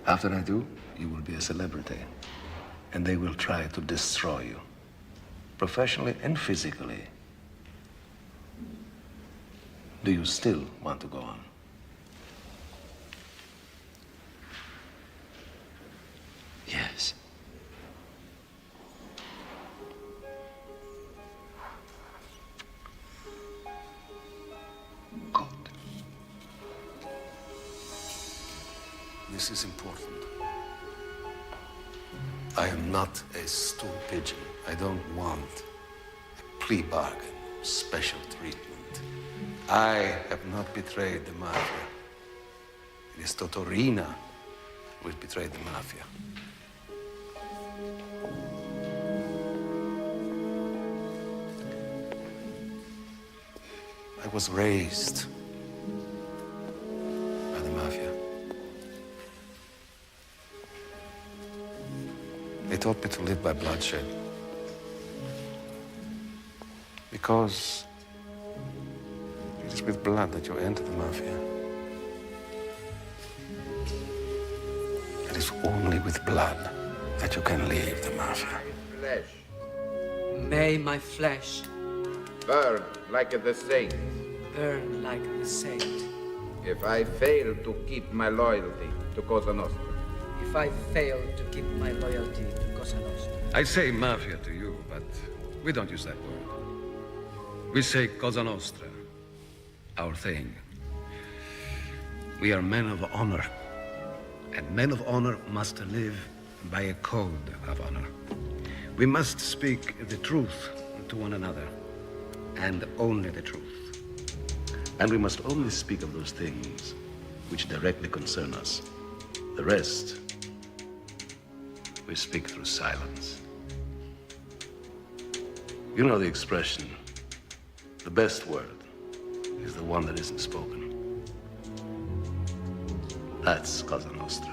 Speaker 6: After I do, you will be a celebrity, and they will try to destroy you, professionally and physically. Do you still want to go on?
Speaker 4: Yes.
Speaker 6: This is important. I am not a stool pigeon. I don't want a plea bargain, special treatment. I have not betrayed the Mafia. It is Totorina who has betrayed the Mafia. I was raised by the Mafia. They taught me to live by bloodshed. Because it is with blood that you enter the Mafia. It is only with blood that you can leave the Mafia.
Speaker 1: Flesh.
Speaker 9: May my flesh
Speaker 1: burn like the saint.
Speaker 9: Burn like the saint.
Speaker 1: If I fail to keep my loyalty to Cosa Nostra.
Speaker 9: If I fail to keep my loyalty to Cosa Nostra.
Speaker 6: I say Mafia to you, but we don't use that word. We say Cosa Nostra, our thing. We are men of honor, and men of honor must live by a code of honor. We must speak the truth to one another, and only the truth. And we must only speak of those things which directly concern us. The rest, we speak through silence. You know the expression, the best word is the one that isn't spoken. That's Cosa Nostra.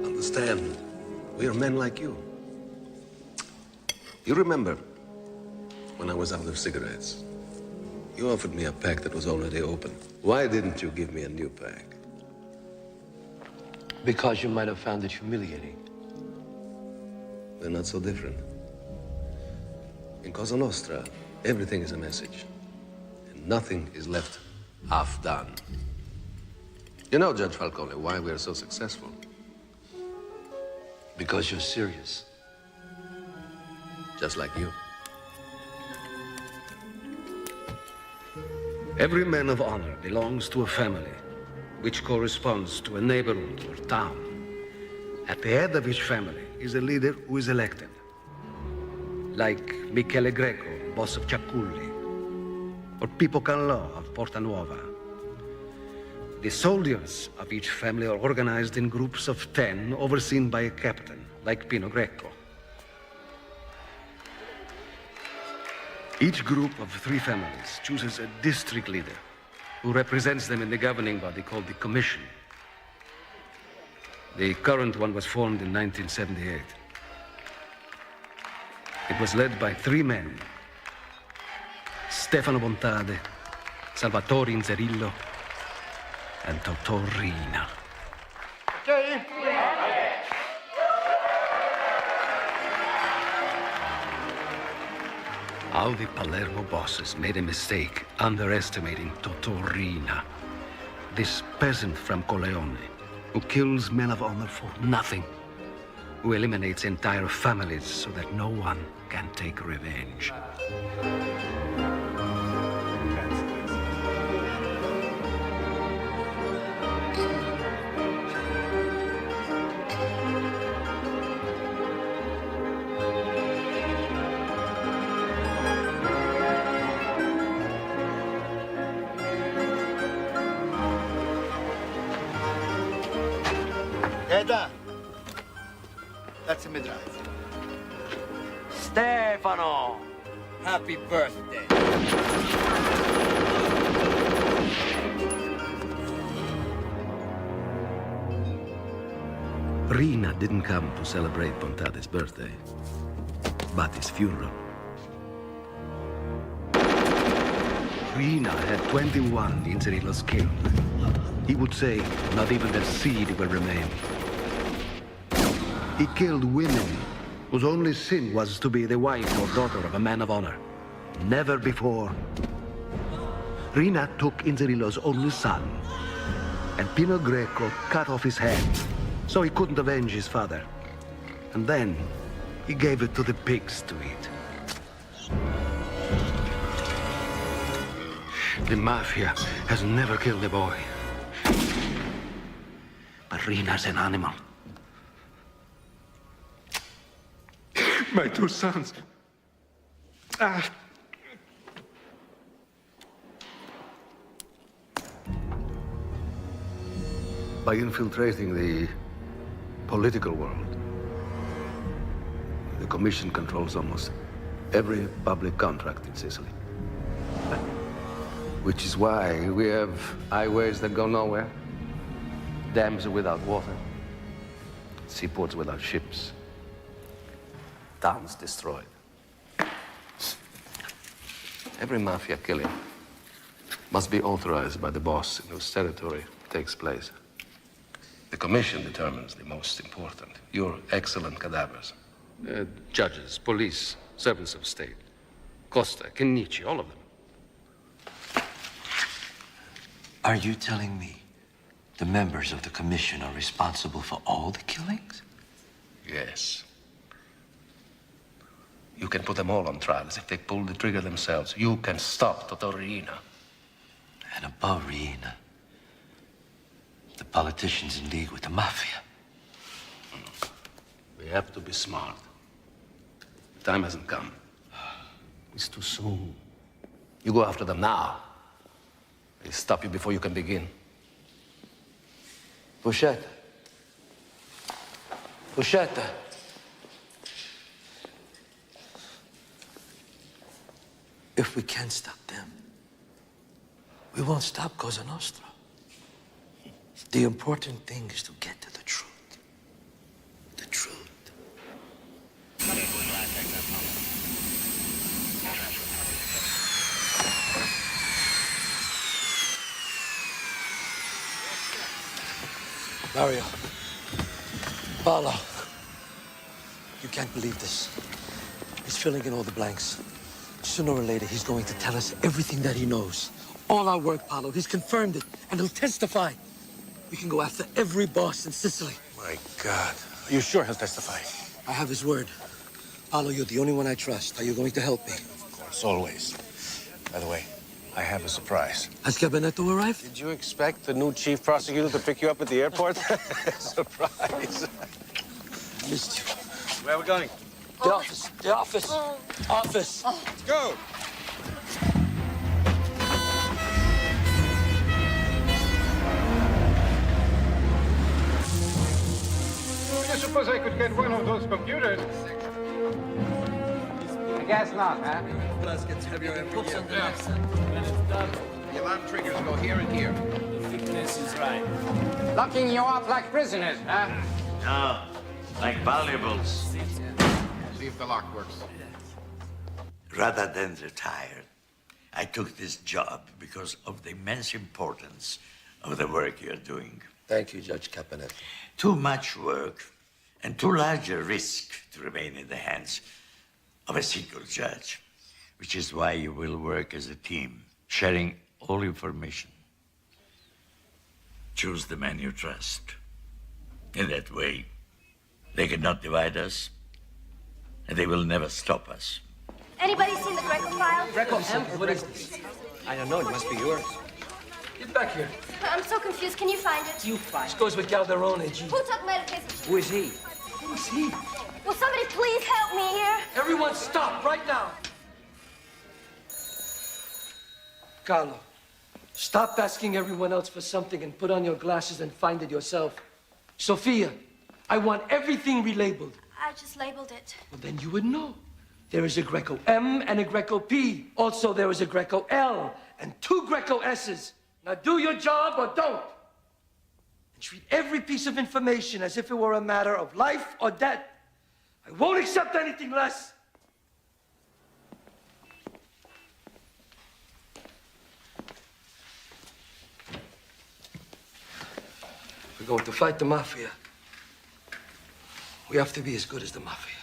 Speaker 2: Understand, we are men like you. You remember when I was out of cigarettes? You offered me a pack that was already open. Why didn't you give me a new pack?
Speaker 4: Because you might have found it humiliating.
Speaker 2: We're not so different. In Cosa Nostra, everything is a message. And nothing is left half done. You know, Judge Falcone, why we're so successful?
Speaker 4: Because you're serious.
Speaker 2: Just like you.
Speaker 6: Every man of honor belongs to a family, which corresponds to a neighborhood or town. At the head of each family is a leader who is elected. Like Michele Greco, boss of Ciaculli, or Pippo Callò of Porta Nuova. The soldiers of each family are organized in groups of 10, overseen by a captain, like Pino Greco. Each group of 3 families chooses a district leader who represents them in the governing body called the Commission. The current one was formed in 1978. It was led by 3 men: Stefano Bontade, Salvatore Inzerillo, and Totò Riina. How the Palermo bosses made a mistake underestimating Totò Riina, this peasant from Corleone, who kills men of honor for nothing, who eliminates entire families so that no one can take revenge.
Speaker 20: Eda, that's a mid-rise.
Speaker 13: Stefano! Happy birthday.
Speaker 6: Riina didn't come to celebrate Bontade's birthday, but his funeral. Riina had 21 Inzerillos killed. He would say not even their seed will remain. He killed women whose only sin was to be the wife or daughter of a man of honor. Never before. Riina took Inzerillo's only son, and Pino Greco cut off his head, so he couldn't avenge his father. And then he gave it to the pigs to eat. The Mafia has never killed a boy. But Riina's an animal. My 2 sons. By infiltrating the political world, the Commission controls almost every public contract in Sicily. Which is why we have highways that go nowhere, dams without water, seaports without ships, towns destroyed.
Speaker 2: Every mafia killing must be authorized by the boss in whose territory it takes place. The Commission determines the most important. Your excellent cadavers.
Speaker 6: Judges, police, servants of state, Costa, Chinnici, all of them.
Speaker 4: Are you telling me the members of the Commission are responsible for all the killings?
Speaker 2: Yes. You can put them all on trial as if they pulled the trigger themselves. You can stop Totò Riina.
Speaker 4: And above Riina, the politicians in league with the Mafia.
Speaker 2: We have to be smart. The time hasn't come.
Speaker 6: It's too soon.
Speaker 2: You go after them now. They stop you before you can begin.
Speaker 4: Buscetta. Buscetta. If we can't stop them, we won't stop Cosa Nostra. The important thing is to get to the truth. The truth. Mario. Paolo. You can't believe this. He's filling in all the blanks. Sooner or later, he's going to tell us everything that he knows. All our work, Paolo. He's confirmed it, and he'll testify. We can go after every boss in Sicily.
Speaker 3: My God. Are you sure he'll testify?
Speaker 4: I have his word. Paolo, you're the only one I trust. Are you going to help me?
Speaker 3: Of course, always. By the way, I have a surprise.
Speaker 4: Has Gabinetto arrived?
Speaker 3: Did you expect the new chief prosecutor to pick you up at the airport? Surprise.
Speaker 4: Missed you.
Speaker 3: Where are we going?
Speaker 4: The office. The office. Office.
Speaker 3: Let's go.
Speaker 7: I suppose I could get one of those computers. I guess not, huh?
Speaker 9: Glass gets heavier every year.
Speaker 1: The alarm triggers go here and here.
Speaker 9: The thickness is right.
Speaker 7: Locking you up like prisoners, huh?
Speaker 15: No, like valuables.
Speaker 1: See if the lock works.
Speaker 15: Rather than retire, I took this job because of the immense importance of the work you're doing.
Speaker 4: Thank you, Judge Caponetto.
Speaker 15: Too much work and too large a risk to remain in the hands of a single judge, which is why you will work as a team, sharing all information. Choose the man you trust. In that way, they cannot divide us, and they will never stop us.
Speaker 11: Anybody seen the Greco file?
Speaker 4: Greco, what is this?
Speaker 9: I don't know. It must be yours.
Speaker 4: Get back here.
Speaker 11: I'm so confused. Can you find it?
Speaker 9: You find.
Speaker 4: This goes with Calderone, G.
Speaker 11: Who took my case?
Speaker 9: Who is he?
Speaker 4: Who is he?
Speaker 11: Will somebody please help me here?
Speaker 4: Everyone stop right now. Carlo, stop asking everyone else for something and put on your glasses and find it yourself. Sophia, I want everything relabeled.
Speaker 11: I just labeled it.
Speaker 4: Well, then you would know. There is a Greco M and a Greco P. Also, there is a Greco L and 2 Greco S's. Now do your job or don't. And treat every piece of information as if it were a matter of life or death. I won't accept anything less. We're going to fight the Mafia. We have to be as good as the Mafia.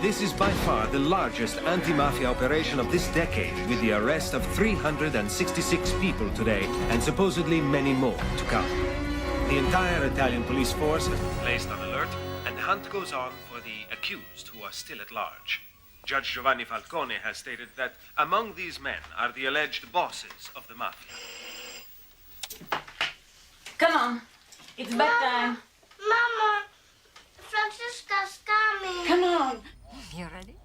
Speaker 16: This is by far the largest anti-mafia operation of this decade, with the arrest of 366 people today, and supposedly many more to come. The entire Italian police force has been placed on alert, and the hunt goes on for the accused who are still at large. Judge Giovanni Falcone has stated that among these men are the alleged bosses of the mafia.
Speaker 21: Come on. It's bedtime.
Speaker 11: Mama, Francesca's coming.
Speaker 21: Come on.
Speaker 10: You ready?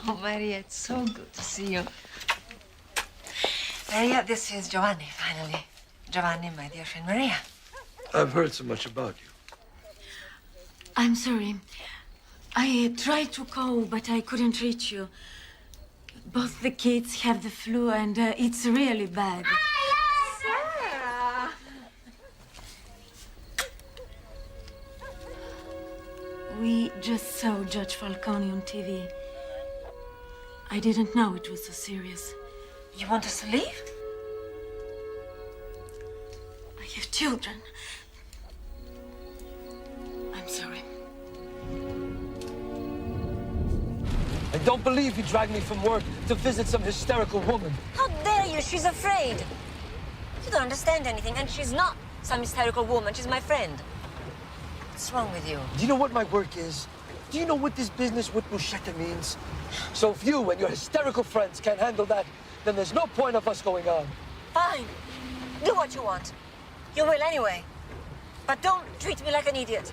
Speaker 10: Oh, Maria, it's so good to see you. Maria, this is Giovanni, finally. Giovanni, my dear friend Maria.
Speaker 4: I've heard so much about you.
Speaker 21: I'm sorry. I tried to call, but I couldn't reach you. Both the kids have the flu, and it's really bad.
Speaker 10: Sarah!
Speaker 21: We just saw Judge Falcone on TV. I didn't know it was so serious.
Speaker 10: You want us to leave?
Speaker 21: I have children. I'm sorry.
Speaker 4: I don't believe you dragged me from work to visit some hysterical woman.
Speaker 10: How dare you? She's afraid. You don't understand anything, and she's not some hysterical woman. She's my friend. What's wrong with you?
Speaker 4: Do you know what my work is? Do you know what this business with Buscetta means? So if you and your hysterical friends can't handle that, then there's no point of us going on.
Speaker 10: Fine. Do what you want. You will anyway. But don't treat me like an idiot.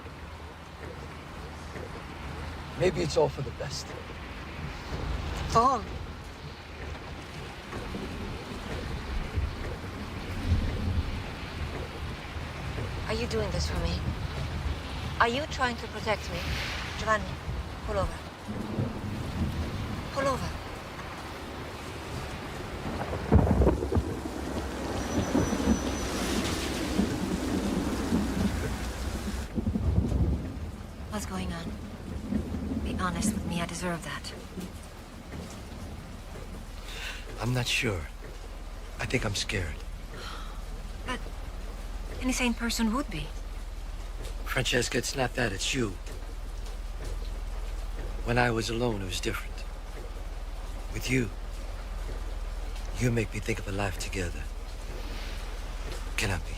Speaker 4: Maybe it's all for the best.
Speaker 10: For whom? Are you doing this for me? Are you trying to protect me? Giovanni, pull over. Pull over. What's going on? Be honest with me, I deserve that.
Speaker 4: I'm not sure. I think I'm scared.
Speaker 10: But any sane person would be.
Speaker 4: Francesca, it's not that, it's you. When I was alone, it was different. With you, you make me think of a life together. Cannot be.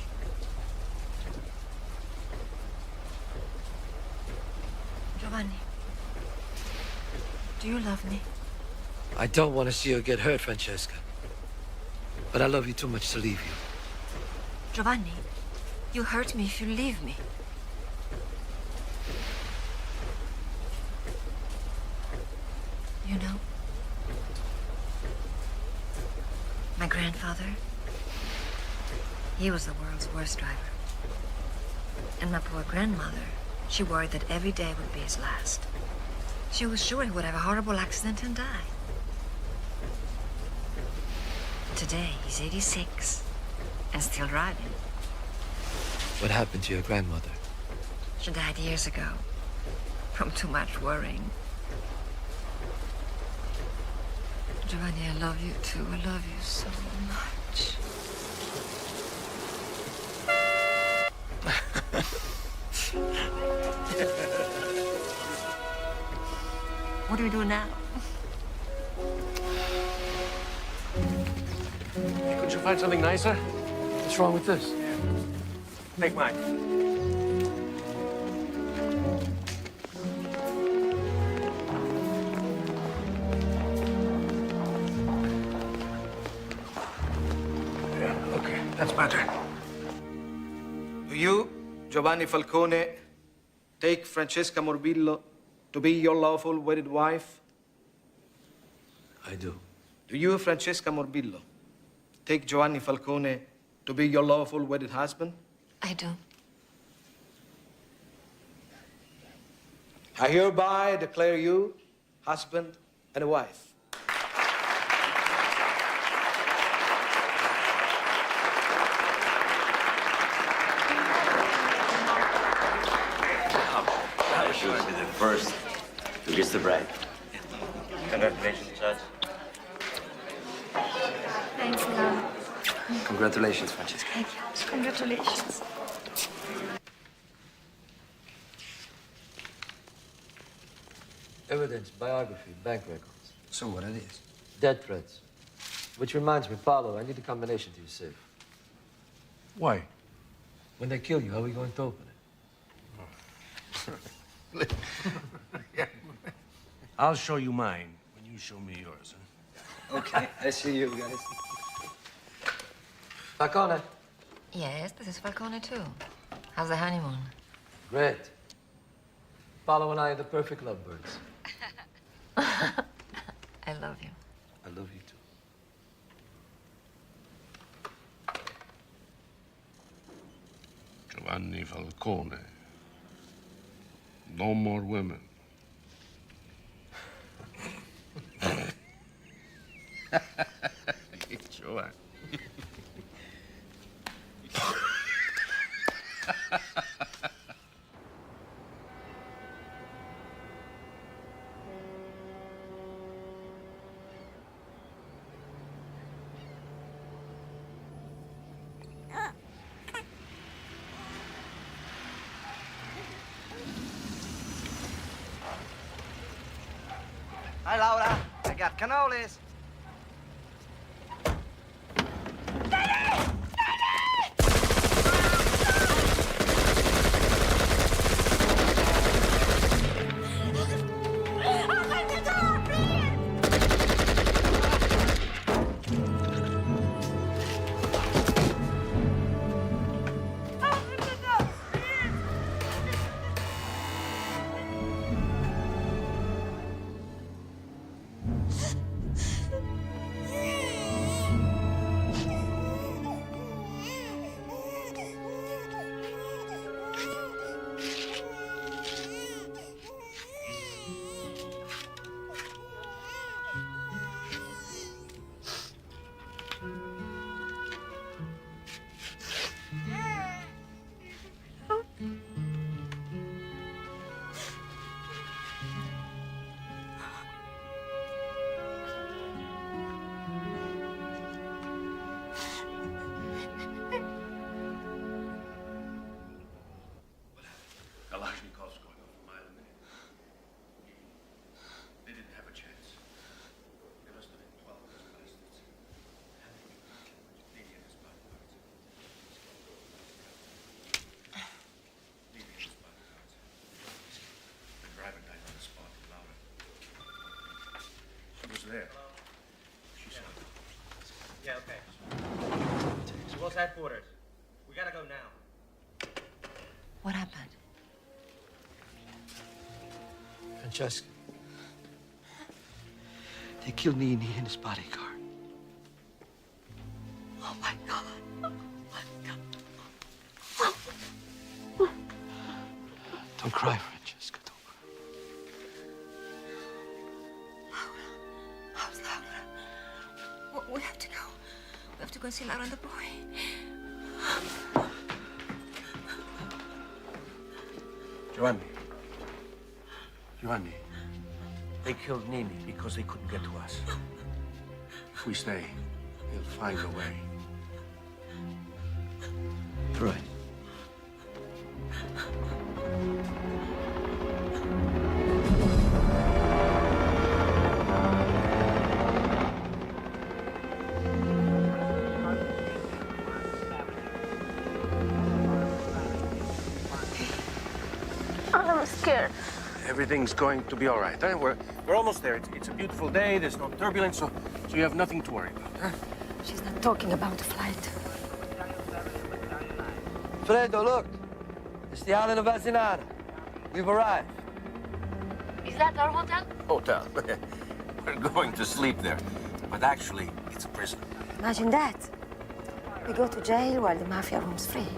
Speaker 10: Giovanni, do you love me?
Speaker 4: I don't want to see you get hurt, Francesca. But I love you too much to leave you.
Speaker 10: Giovanni, you hurt me if you leave me. You know, my grandfather, he was the world's worst driver. And my poor grandmother, she worried that every day would be his last. She was sure he would have a horrible accident and die. Today, he's 86 and still driving.
Speaker 4: What happened to your grandmother?
Speaker 10: She died years ago from too much worrying. Giovanni, I love you too. I love you so much. What do we do now?
Speaker 3: Could you find something nicer?
Speaker 4: What's wrong with this?
Speaker 3: Take mine. Yeah, okay, that's better.
Speaker 13: Do you, Giovanni Falcone, take Francesca Morbillo to be your lawful wedded wife?
Speaker 4: I do.
Speaker 13: Do you, Francesca Morbillo, take Giovanni Falcone to be your lawful wedded husband?
Speaker 10: I do.
Speaker 13: I hereby declare you husband and wife.
Speaker 15: I should be the first to kiss the bride. Congratulations, Judge.
Speaker 11: Thanks, love.
Speaker 13: Congratulations, Francesca.
Speaker 11: Thank you. Congratulations.
Speaker 4: Evidence, biography, bank records.
Speaker 13: So what it is?
Speaker 4: Dead threats. Which reminds me, Paolo, I need a combination to your safe.
Speaker 3: Why?
Speaker 4: When they kill you, how are we going to open it?
Speaker 3: I'll show you mine when you show me yours. Huh?
Speaker 13: Okay, I see you guys.
Speaker 4: Falcone.
Speaker 10: Yes, this is Falcone too. How's the honeymoon?
Speaker 4: Great. Paolo and I are the perfect lovebirds.
Speaker 10: I love you.
Speaker 4: I love you too.
Speaker 3: Giovanni Falcone. No more women. Giovanni.
Speaker 13: Hi, Laura. I got cannolis.
Speaker 10: What happened?
Speaker 4: Francesca. They killed Nini and his bodyguard.
Speaker 21: Oh my God. Oh my God.
Speaker 4: Don't cry, Francesca. Don't
Speaker 10: How's Laura? We have to go. We have to go and see Laura and the boy.
Speaker 3: Giovanni, they killed Nini because they couldn't get to us. If we stay, they'll find a way.
Speaker 4: Right.
Speaker 21: I'm scared.
Speaker 3: Everything's going to be all right. Huh? We're almost there. It's a beautiful day. There's no turbulence, so you have nothing to worry about. Huh?
Speaker 21: She's not talking about the flight.
Speaker 4: Fredo, look. It's the island of Asinara. We've arrived.
Speaker 21: Is that our hotel?
Speaker 3: Hotel. We're going to sleep there. But actually, it's a prison.
Speaker 21: Imagine that. We go to jail while the mafia roam's free.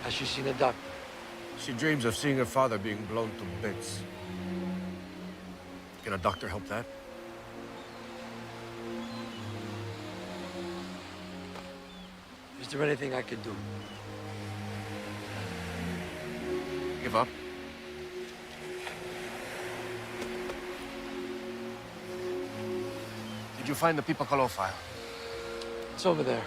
Speaker 4: Has she seen a doctor?
Speaker 3: She dreams of seeing her father being blown to bits. Can a doctor help that?
Speaker 4: Is there anything I could do?
Speaker 3: Give up? Did you find the Pipacolo file?
Speaker 4: It's over there.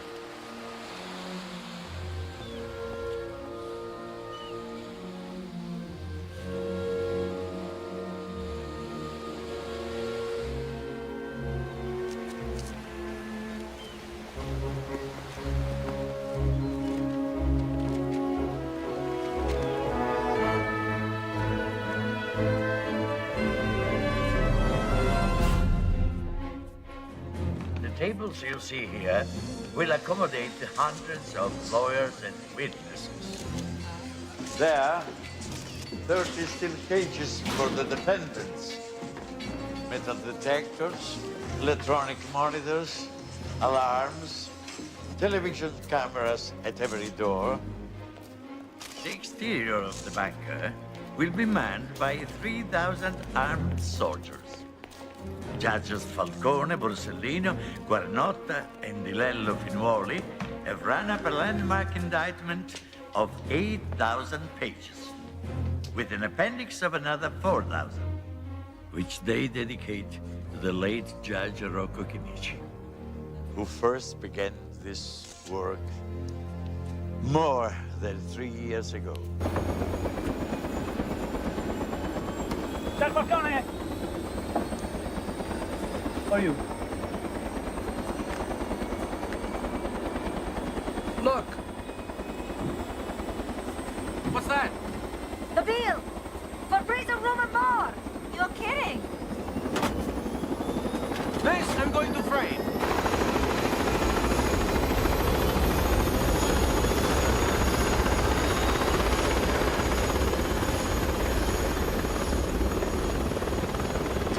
Speaker 15: The tables you see here will accommodate hundreds of lawyers and witnesses. There, 30 steel cages for the defendants. Metal detectors, electronic monitors, alarms, television cameras at every door. The exterior of the bunker will be manned by 3,000 armed soldiers. Judges Falcone, Borsellino, Guarnotta, and Di Lello Finuoli have run up a landmark indictment of 8,000 pages, with an appendix of another 4,000, which they dedicate to the late Judge Rocco Chinici, who first began this work more than 3 years ago.
Speaker 19: Sir Falcone! Are you?
Speaker 3: Look! What's that?
Speaker 21: The bill! For prison room and more! You're kidding!
Speaker 3: This I'm going to frame.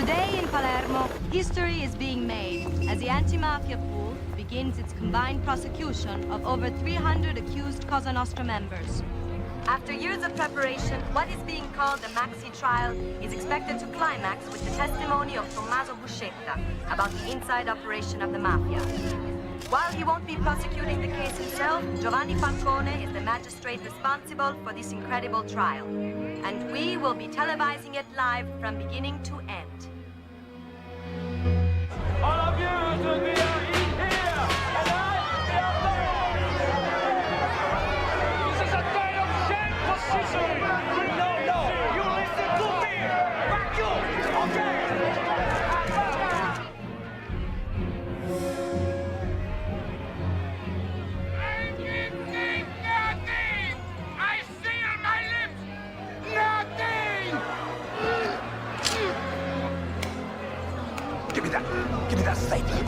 Speaker 17: Today in Palermo, history is being made as the anti-mafia pool begins its combined prosecution of over 300 accused Cosa Nostra members. After years of preparation, what is being called the Maxi trial is expected to climax with the testimony of Tommaso Buscetta about the inside operation of the mafia. While he won't be prosecuting the case himself, Giovanni Falcone is the magistrate responsible for this incredible trial. And we will be televising it live from beginning to end.
Speaker 23: All of you to be here, and I be up there. This is a day of shame for Sicily. No, you listen to me. Back you, okay?
Speaker 12: I seal my lips! Nothing!
Speaker 23: Give me that statement.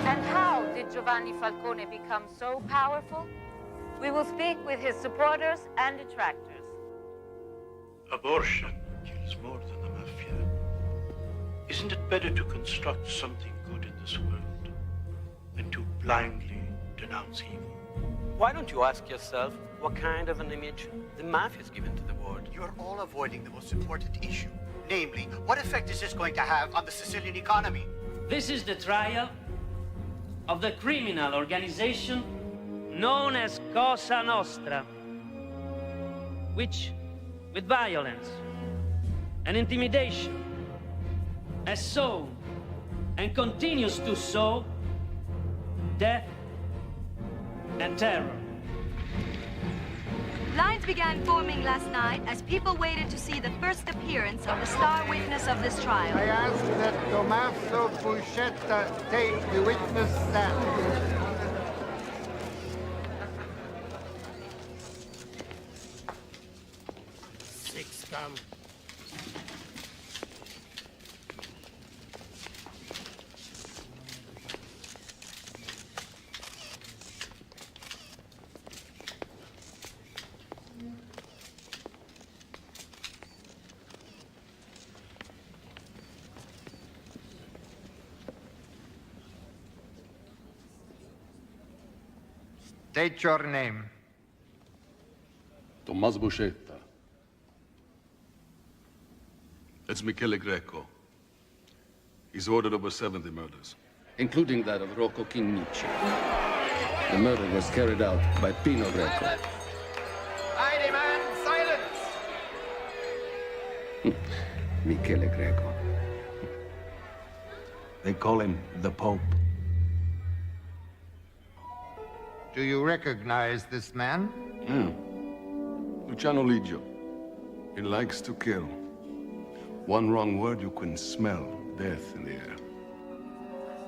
Speaker 5: And how did Giovanni Falcone become so powerful? We will speak with his supporters and detractors.
Speaker 18: Abortion kills more than the mafia. Isn't it better to construct something good in this world than to blindly denounce evil?
Speaker 22: Why don't you ask yourself what kind of an image the mafia has given to the world?
Speaker 24: You're all avoiding the most important issue. Namely, what effect is this going to have on the Sicilian economy?
Speaker 25: This is the trial of the criminal organization known as Cosa Nostra, which, with violence and intimidation, has sown and continues to sow death and terror.
Speaker 17: Lines began forming last night as people waited to see the first appearance of the star witness of this trial.
Speaker 12: I ask that Tommaso Buscetta take the witness stand.
Speaker 23: Six come.
Speaker 7: State your name.
Speaker 2: Tommaso Buscetta. That's Michele Greco. He's ordered over 70 murders, including that of Rocco Chinnici. The murder was carried out by Pino Greco.
Speaker 12: I demand silence!
Speaker 2: Michele Greco. They call him the Pope.
Speaker 7: Do you recognize this man?
Speaker 2: Yeah. Luciano Ligio. He likes to kill. One wrong word, you can smell death in the air.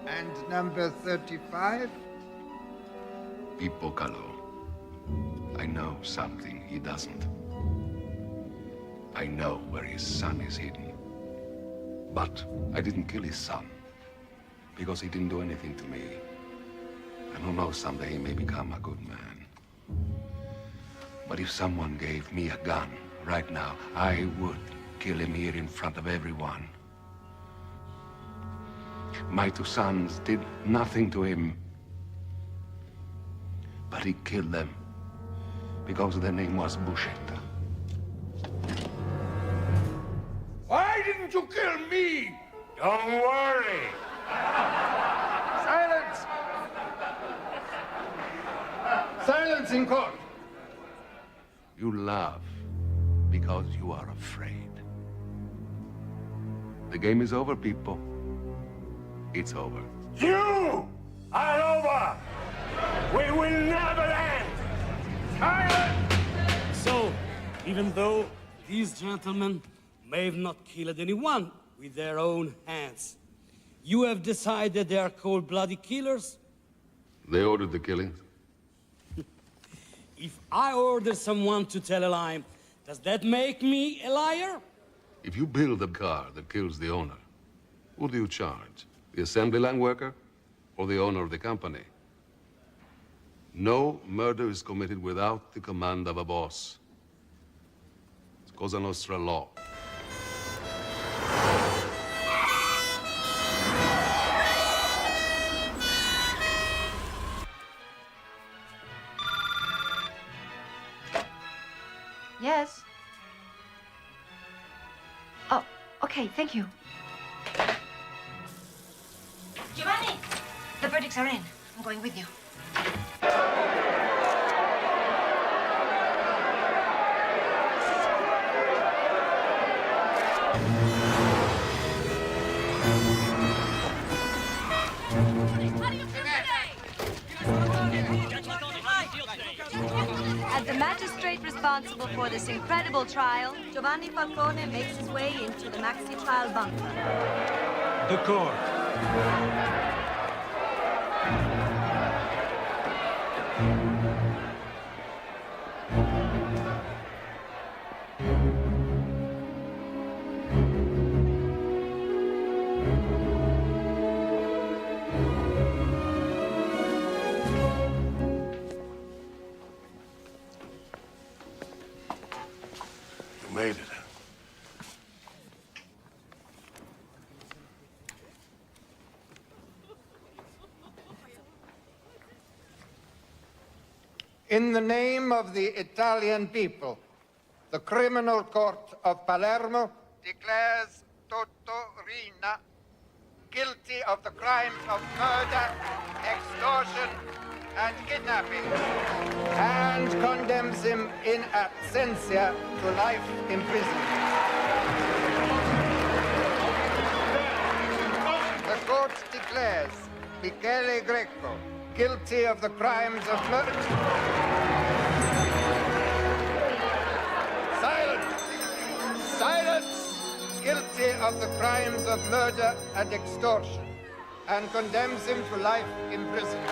Speaker 12: And number 35?
Speaker 2: Pippo Calò. I know something he doesn't. I know where his son is hidden. But I didn't kill his son, because he didn't do anything to me. And who knows, someday he may become a good man. But if someone gave me a gun right now, I would kill him here in front of everyone. My two sons did nothing to him, but he killed them because their name was Buscetta.
Speaker 23: Why didn't you kill me? Don't worry.
Speaker 12: Silence! Silence in court!
Speaker 2: You laugh because you are afraid. The game is over, people. It's over.
Speaker 23: You are over. We will never end. Silence!
Speaker 25: So, even though these gentlemen may have not killed anyone with their own hands, you have decided they are cold-blooded killers?
Speaker 2: They ordered the killings.
Speaker 25: If I order someone to tell a lie, does that make me a liar?
Speaker 2: If you build a car that kills the owner, who do you charge? The assembly line worker or the owner of the company? No murder is committed without the command of a boss. It's Cosa Nostra law.
Speaker 10: Okay, thank you. Giovanni! The verdicts are in. I'm going with you.
Speaker 17: As the magistrate responsible for this incredible trial, Giovanni Falcone makes his way into the maxi trial bunker.
Speaker 16: The court.
Speaker 1: You made it.
Speaker 12: In the name of the Italian people, the Criminal Court of Palermo declares Rina guilty of the crimes of murder, extortion, and kidnapping, and condemns him in absentia to life imprisonment. The court declares Michele Greco guilty of the crimes of murder. Silence! Silence! Guilty of the crimes of murder and extortion, and condemns him to life imprisonment.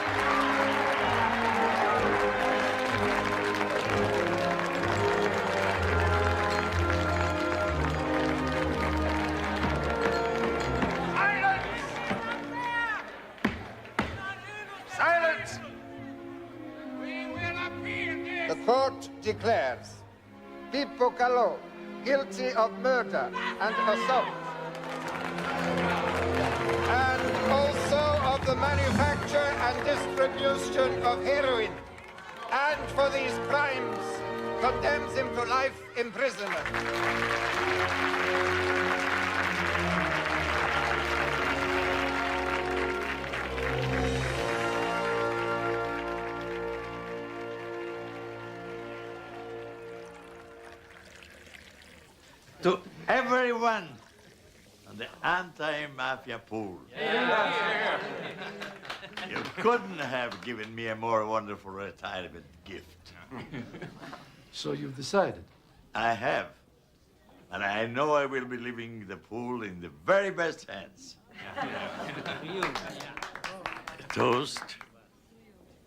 Speaker 12: Silence! The court declares Pippo Calò guilty of murder and assault, and also of the manufacture and distribution of heroin, and for these crimes condemns him to life imprisonment.
Speaker 15: To everyone on the anti-mafia pool. You couldn't have given me a more wonderful retirement gift.
Speaker 1: So you've decided?
Speaker 15: I have. And I know I will be leaving the pool in the very best hands. A toast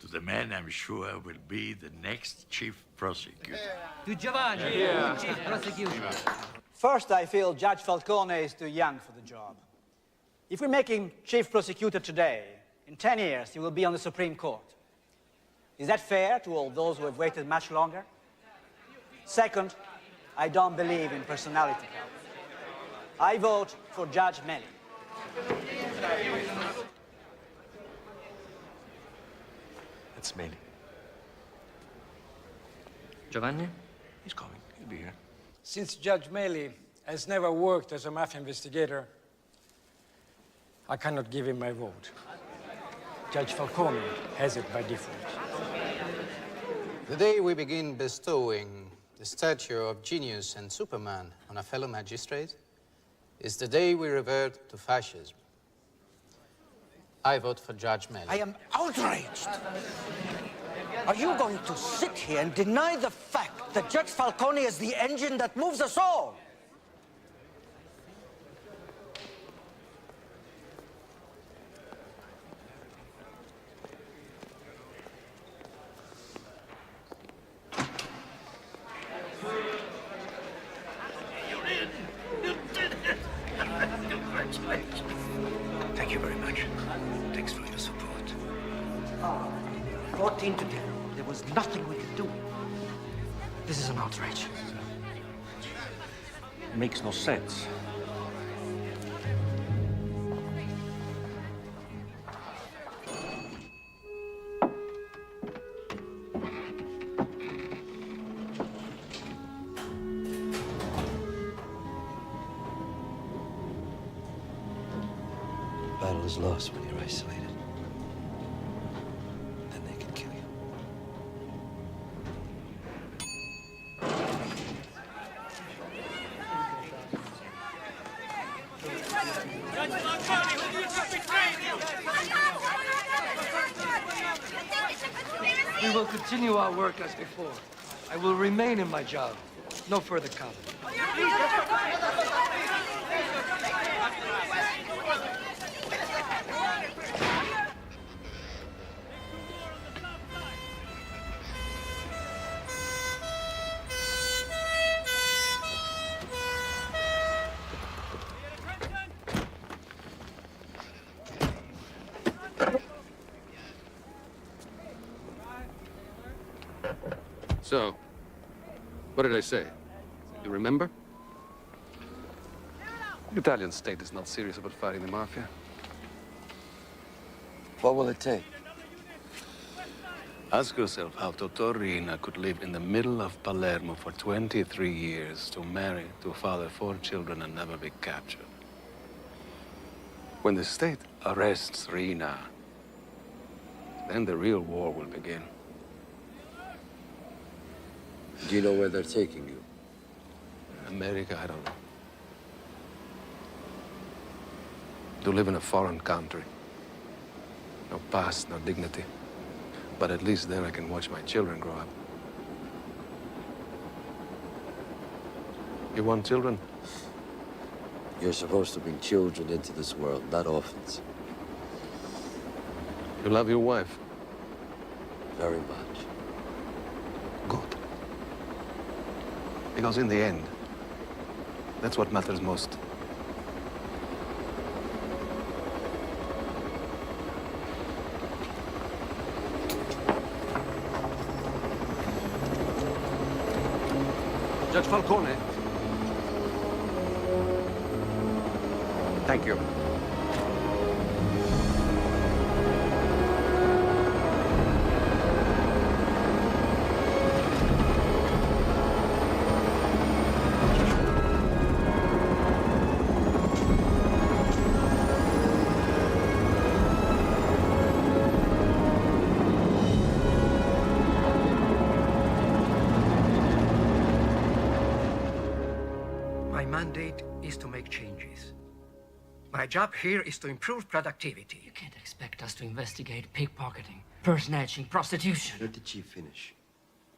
Speaker 15: to the man I'm sure will be the next chief prosecutor.
Speaker 9: To Giovanni, Chief Prosecutor.
Speaker 6: First, I feel Judge Falcone is too young for the job. If we make him chief prosecutor today, in 10 years, he will be on the Supreme Court. Is that fair to all those who have waited much longer? Second, I don't believe in personality. I vote for Judge Melli.
Speaker 3: That's Melli.
Speaker 9: Giovanni?
Speaker 3: He's coming. He'll be here.
Speaker 8: Since Judge Melli has never worked as a mafia investigator, I cannot give him my vote. Judge Falcone has it by default.
Speaker 14: The day we begin bestowing the stature of genius and Superman on a fellow magistrate is the day we revert to fascism. I vote for Judge Melli.
Speaker 20: I am outraged. Are you going to sit here and deny the fact that Judge Falcone is the engine that moves us all?
Speaker 3: Thank you very much. Thanks for your support.
Speaker 20: 14 to 10. There was nothing we could do. This is an outrage.
Speaker 3: It makes no sense.
Speaker 2: battle is lost when you're isolated. Then they can kill you.
Speaker 1: We will continue our work as before. I will remain in my job. No further comment.
Speaker 2: So, what did I say? You remember? The Italian state is not serious about fighting the mafia.
Speaker 1: What will it take?
Speaker 2: Ask yourself how Totorina could live in the middle of Palermo for 23 years, to marry, to father 4 children and never be captured. When the state arrests Rina, then the real war will begin.
Speaker 1: Do you know where they're taking you?
Speaker 2: America, I don't know. To live in a foreign country. No past, no dignity. But at least then I can watch my children grow up. You want children?
Speaker 1: You're supposed to bring children into this world, not orphans.
Speaker 2: You love your wife?
Speaker 1: Very much.
Speaker 2: Good. Because in the end, that's what matters most.
Speaker 1: Judge Falcone.
Speaker 2: Thank you.
Speaker 4: My mandate is to make changes. My job here is to improve productivity.
Speaker 11: You can't expect us to investigate pickpocketing, purse snatching, prostitution.
Speaker 1: Let the chief finish.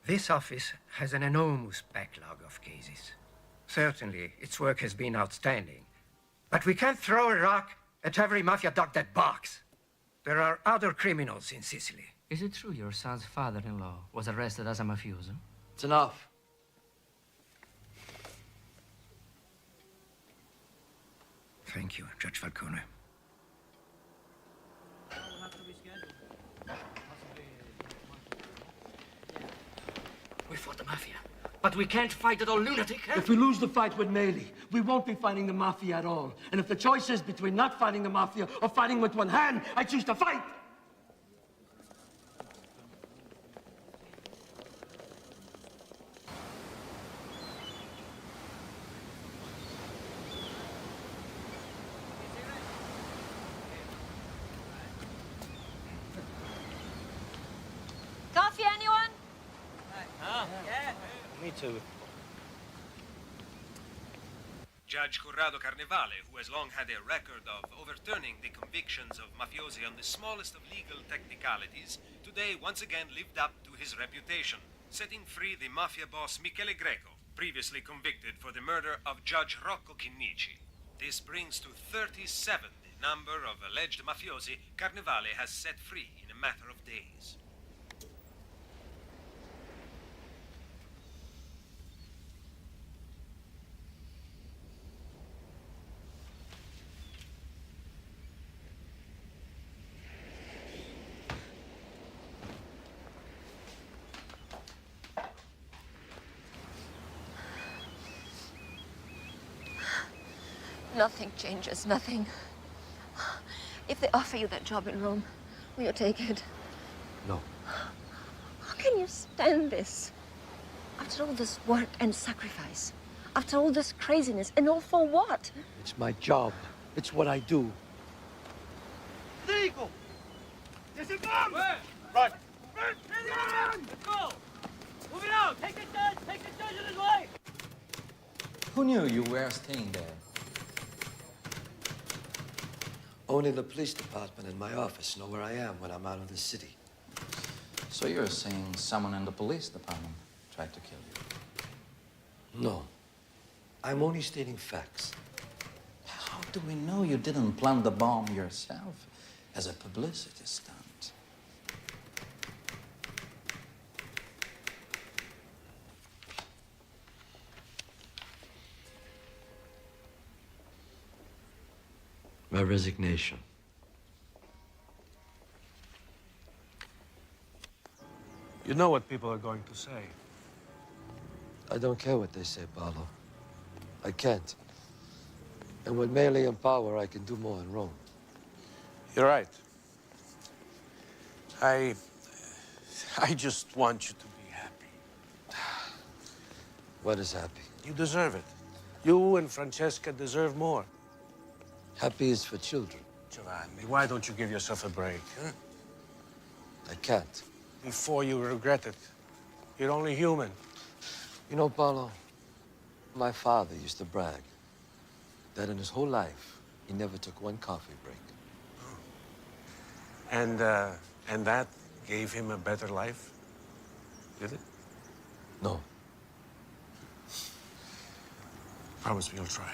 Speaker 4: This office has an enormous backlog of cases. Certainly, its work has been outstanding. But we can't throw a rock at every mafia dog that barks. There are other criminals in Sicily.
Speaker 11: Is it true your son's father-in-law was arrested as a mafioso?
Speaker 1: It's enough.
Speaker 4: Thank you, Judge Falcone.
Speaker 11: We fought the mafia, but we can't fight that old lunatic, huh?
Speaker 13: If we lose the fight with Meli, we won't be fighting the mafia at all. And if the choice is between not fighting the mafia or fighting with one hand, I choose to fight.
Speaker 17: Coffee, anyone?
Speaker 3: Me too.
Speaker 16: Judge Corrado Carnevale, who has long had a record of overturning the convictions of mafiosi on the smallest of legal technicalities, today once again lived up to his reputation, setting free the mafia boss Michele Greco, previously convicted for the murder of Judge Rocco Chinnici. This brings to 37 the number of alleged mafiosi Carnevale has set free in a matter of days.
Speaker 10: Nothing changes, nothing. If they offer you that job in Rome, will you take it?
Speaker 1: No.
Speaker 10: How can you stand this? After all this work and sacrifice, after all this craziness, and all for what?
Speaker 1: It's my job. It's what I do.
Speaker 23: Federico!
Speaker 25: Yes, it comes!
Speaker 23: Where?
Speaker 25: Run!
Speaker 23: Let's go! Move it out! Take the judge in his way!
Speaker 5: Who knew you were staying there?
Speaker 1: Only the police department and my office know where I am when I'm out of the city.
Speaker 5: So you're saying someone in the police department tried to kill you?
Speaker 1: No. I'm only stating facts.
Speaker 5: How do we know you didn't plant the bomb yourself as a publicity stunt?
Speaker 1: My resignation.
Speaker 3: You know what people are going to say.
Speaker 1: I don't care what they say, Paolo. I can't. And with melee and power, I can do more in Rome.
Speaker 3: You're right. I just want you to be happy.
Speaker 1: What is happy?
Speaker 3: You deserve it. You and Francesca deserve more.
Speaker 1: Happy is for children.
Speaker 3: Giovanni, why don't you give yourself a break, huh?
Speaker 1: I can't.
Speaker 3: Before you regret it. You're only human.
Speaker 1: You know, Paolo, my father used to brag that in his whole life, he never took one coffee break.
Speaker 3: And that gave him a better life? Did it?
Speaker 1: No.
Speaker 3: Promise me you'll try.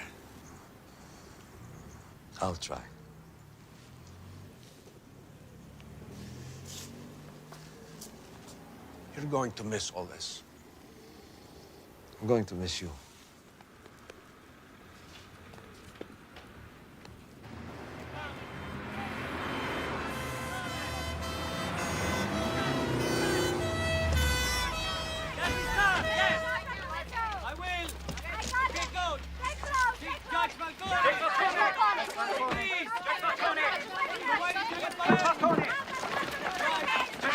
Speaker 1: I'll try.
Speaker 3: You're going to miss all this.
Speaker 1: I'm going to miss you.
Speaker 23: I will! Okay, go! Judge Falcone! Please!
Speaker 6: Judge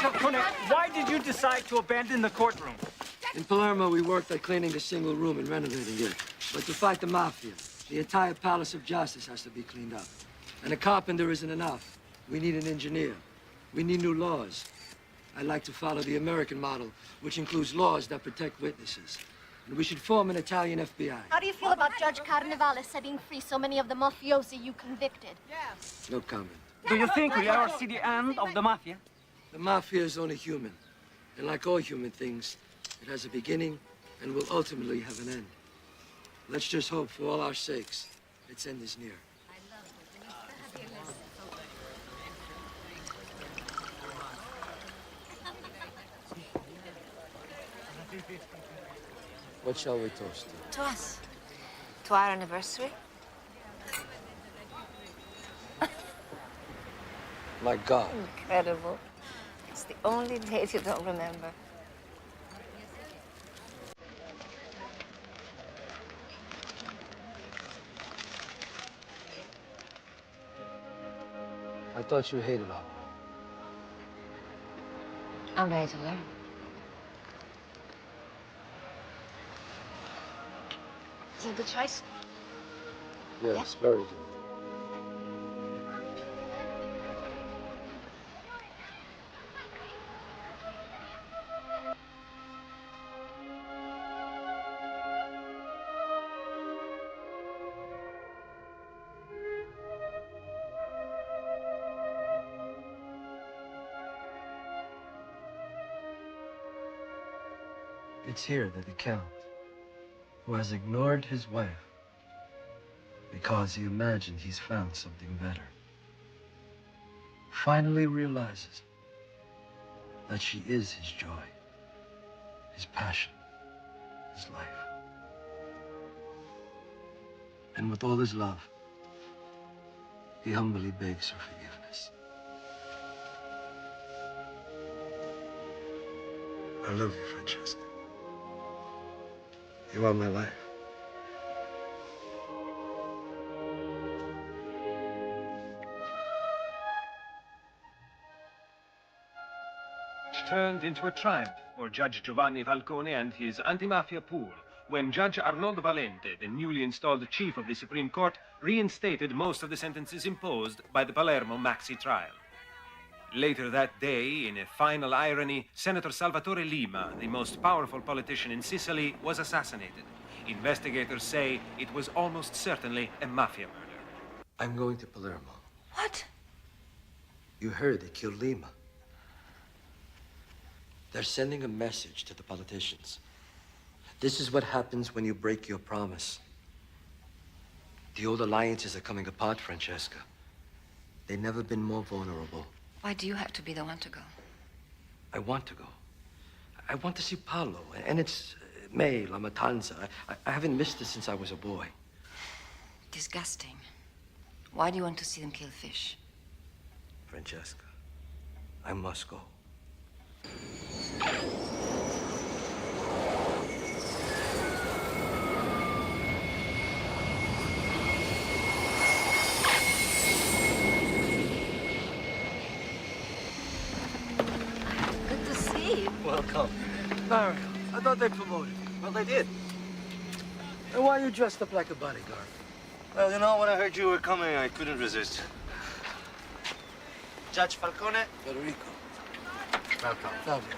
Speaker 6: Falcone, why did you decide to abandon the courtroom?
Speaker 1: In Palermo, we worked at cleaning a single room and renovating it. But to fight the mafia, the entire palace of justice has to be cleaned up. And a carpenter isn't enough. We need an engineer. We need new laws. I like to follow the American model, which includes laws that protect witnesses. And we should form an Italian FBI.
Speaker 18: How do you feel about Judge Carnevale setting free so many of the mafiosi you convicted?
Speaker 1: No comment.
Speaker 6: Do you think we ever see the end of the mafia?
Speaker 1: The mafia is only human. And like all human things, it has a beginning and will ultimately have an end. Let's just hope for all our sakes, its end is near. What shall we toast to?
Speaker 10: To us. To our anniversary.
Speaker 1: My God.
Speaker 10: Incredible. It's the only date you don't remember.
Speaker 1: I thought you hated opera.
Speaker 10: I'm ready to learn. Is it a good choice?
Speaker 1: Yes, very good. It's here that the Count, who has ignored his wife because he imagined he's found something better, finally realizes that she is his joy, his passion, his life. And with all his love, he humbly begs her forgiveness. I love you, Francesca. You are my life.
Speaker 16: Turned into a triumph for Judge Giovanni Falcone and his anti-mafia pool when Judge Arnoldo Valente, the newly installed chief of the Supreme Court, reinstated most of the sentences imposed by the Palermo maxi trial. Later that day, in a final irony, Senator Salvatore Lima, the most powerful politician in Sicily, was assassinated. Investigators say it was almost certainly a mafia murder.
Speaker 1: I'm going to Palermo.
Speaker 10: What?
Speaker 1: You heard they killed Lima. They're sending a message to the politicians. This is what happens when you break your promise. The old alliances are coming apart, Francesca. They've never been more vulnerable.
Speaker 10: Why do you have to be the one to go?
Speaker 1: I want to go. I want to see Paolo, and it's May, La Matanza. I haven't missed it since I was a boy.
Speaker 10: Disgusting. Why do you want to see them kill fish?
Speaker 1: Francesca, I must go.
Speaker 10: Good to see you.
Speaker 1: Welcome. Mario, I thought they promoted you.
Speaker 7: Well, they did.
Speaker 1: And why are you dressed up like a bodyguard?
Speaker 7: Well, you know, when I heard you were coming, I couldn't resist. Judge Falcone?
Speaker 1: Federico.
Speaker 7: Welcome.
Speaker 1: Fabio.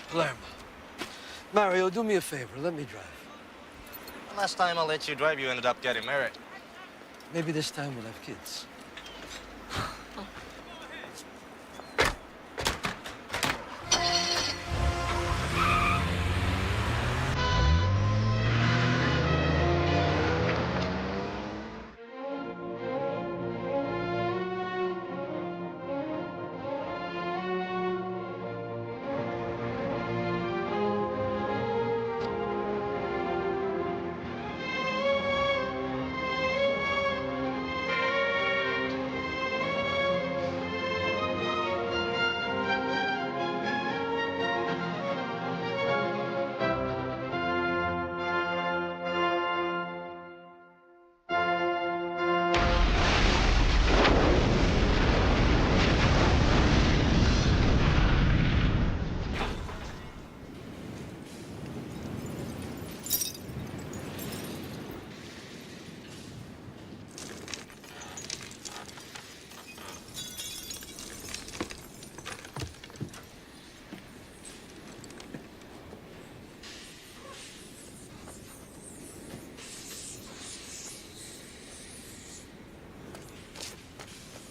Speaker 1: Palermo. Mario, do me a favor. Let me drive.
Speaker 7: The last time I let you drive, you ended up getting married.
Speaker 1: Maybe this time we'll have kids.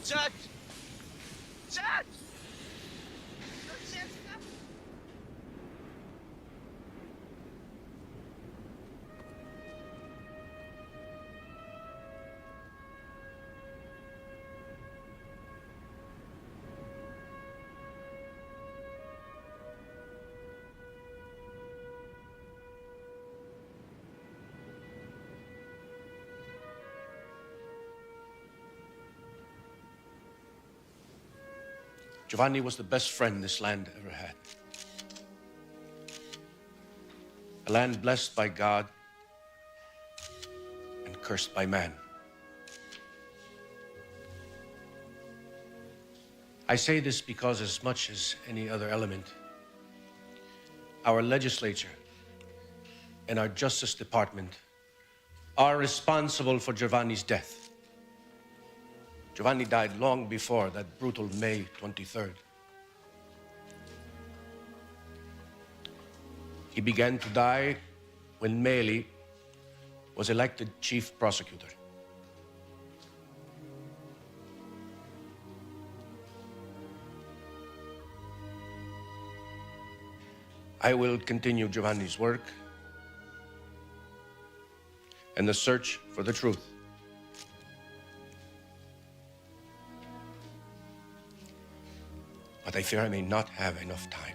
Speaker 7: Judge! Judge!
Speaker 3: Giovanni was the best friend this land ever had. A land blessed by God and cursed by man. I say this because, as much as any other element, our legislature and our Justice Department are responsible for Giovanni's death. Giovanni died long before that brutal May 23rd. He began to die when Meli was elected chief prosecutor. I will continue Giovanni's work and the search for the truth. But I fear I may not have enough time.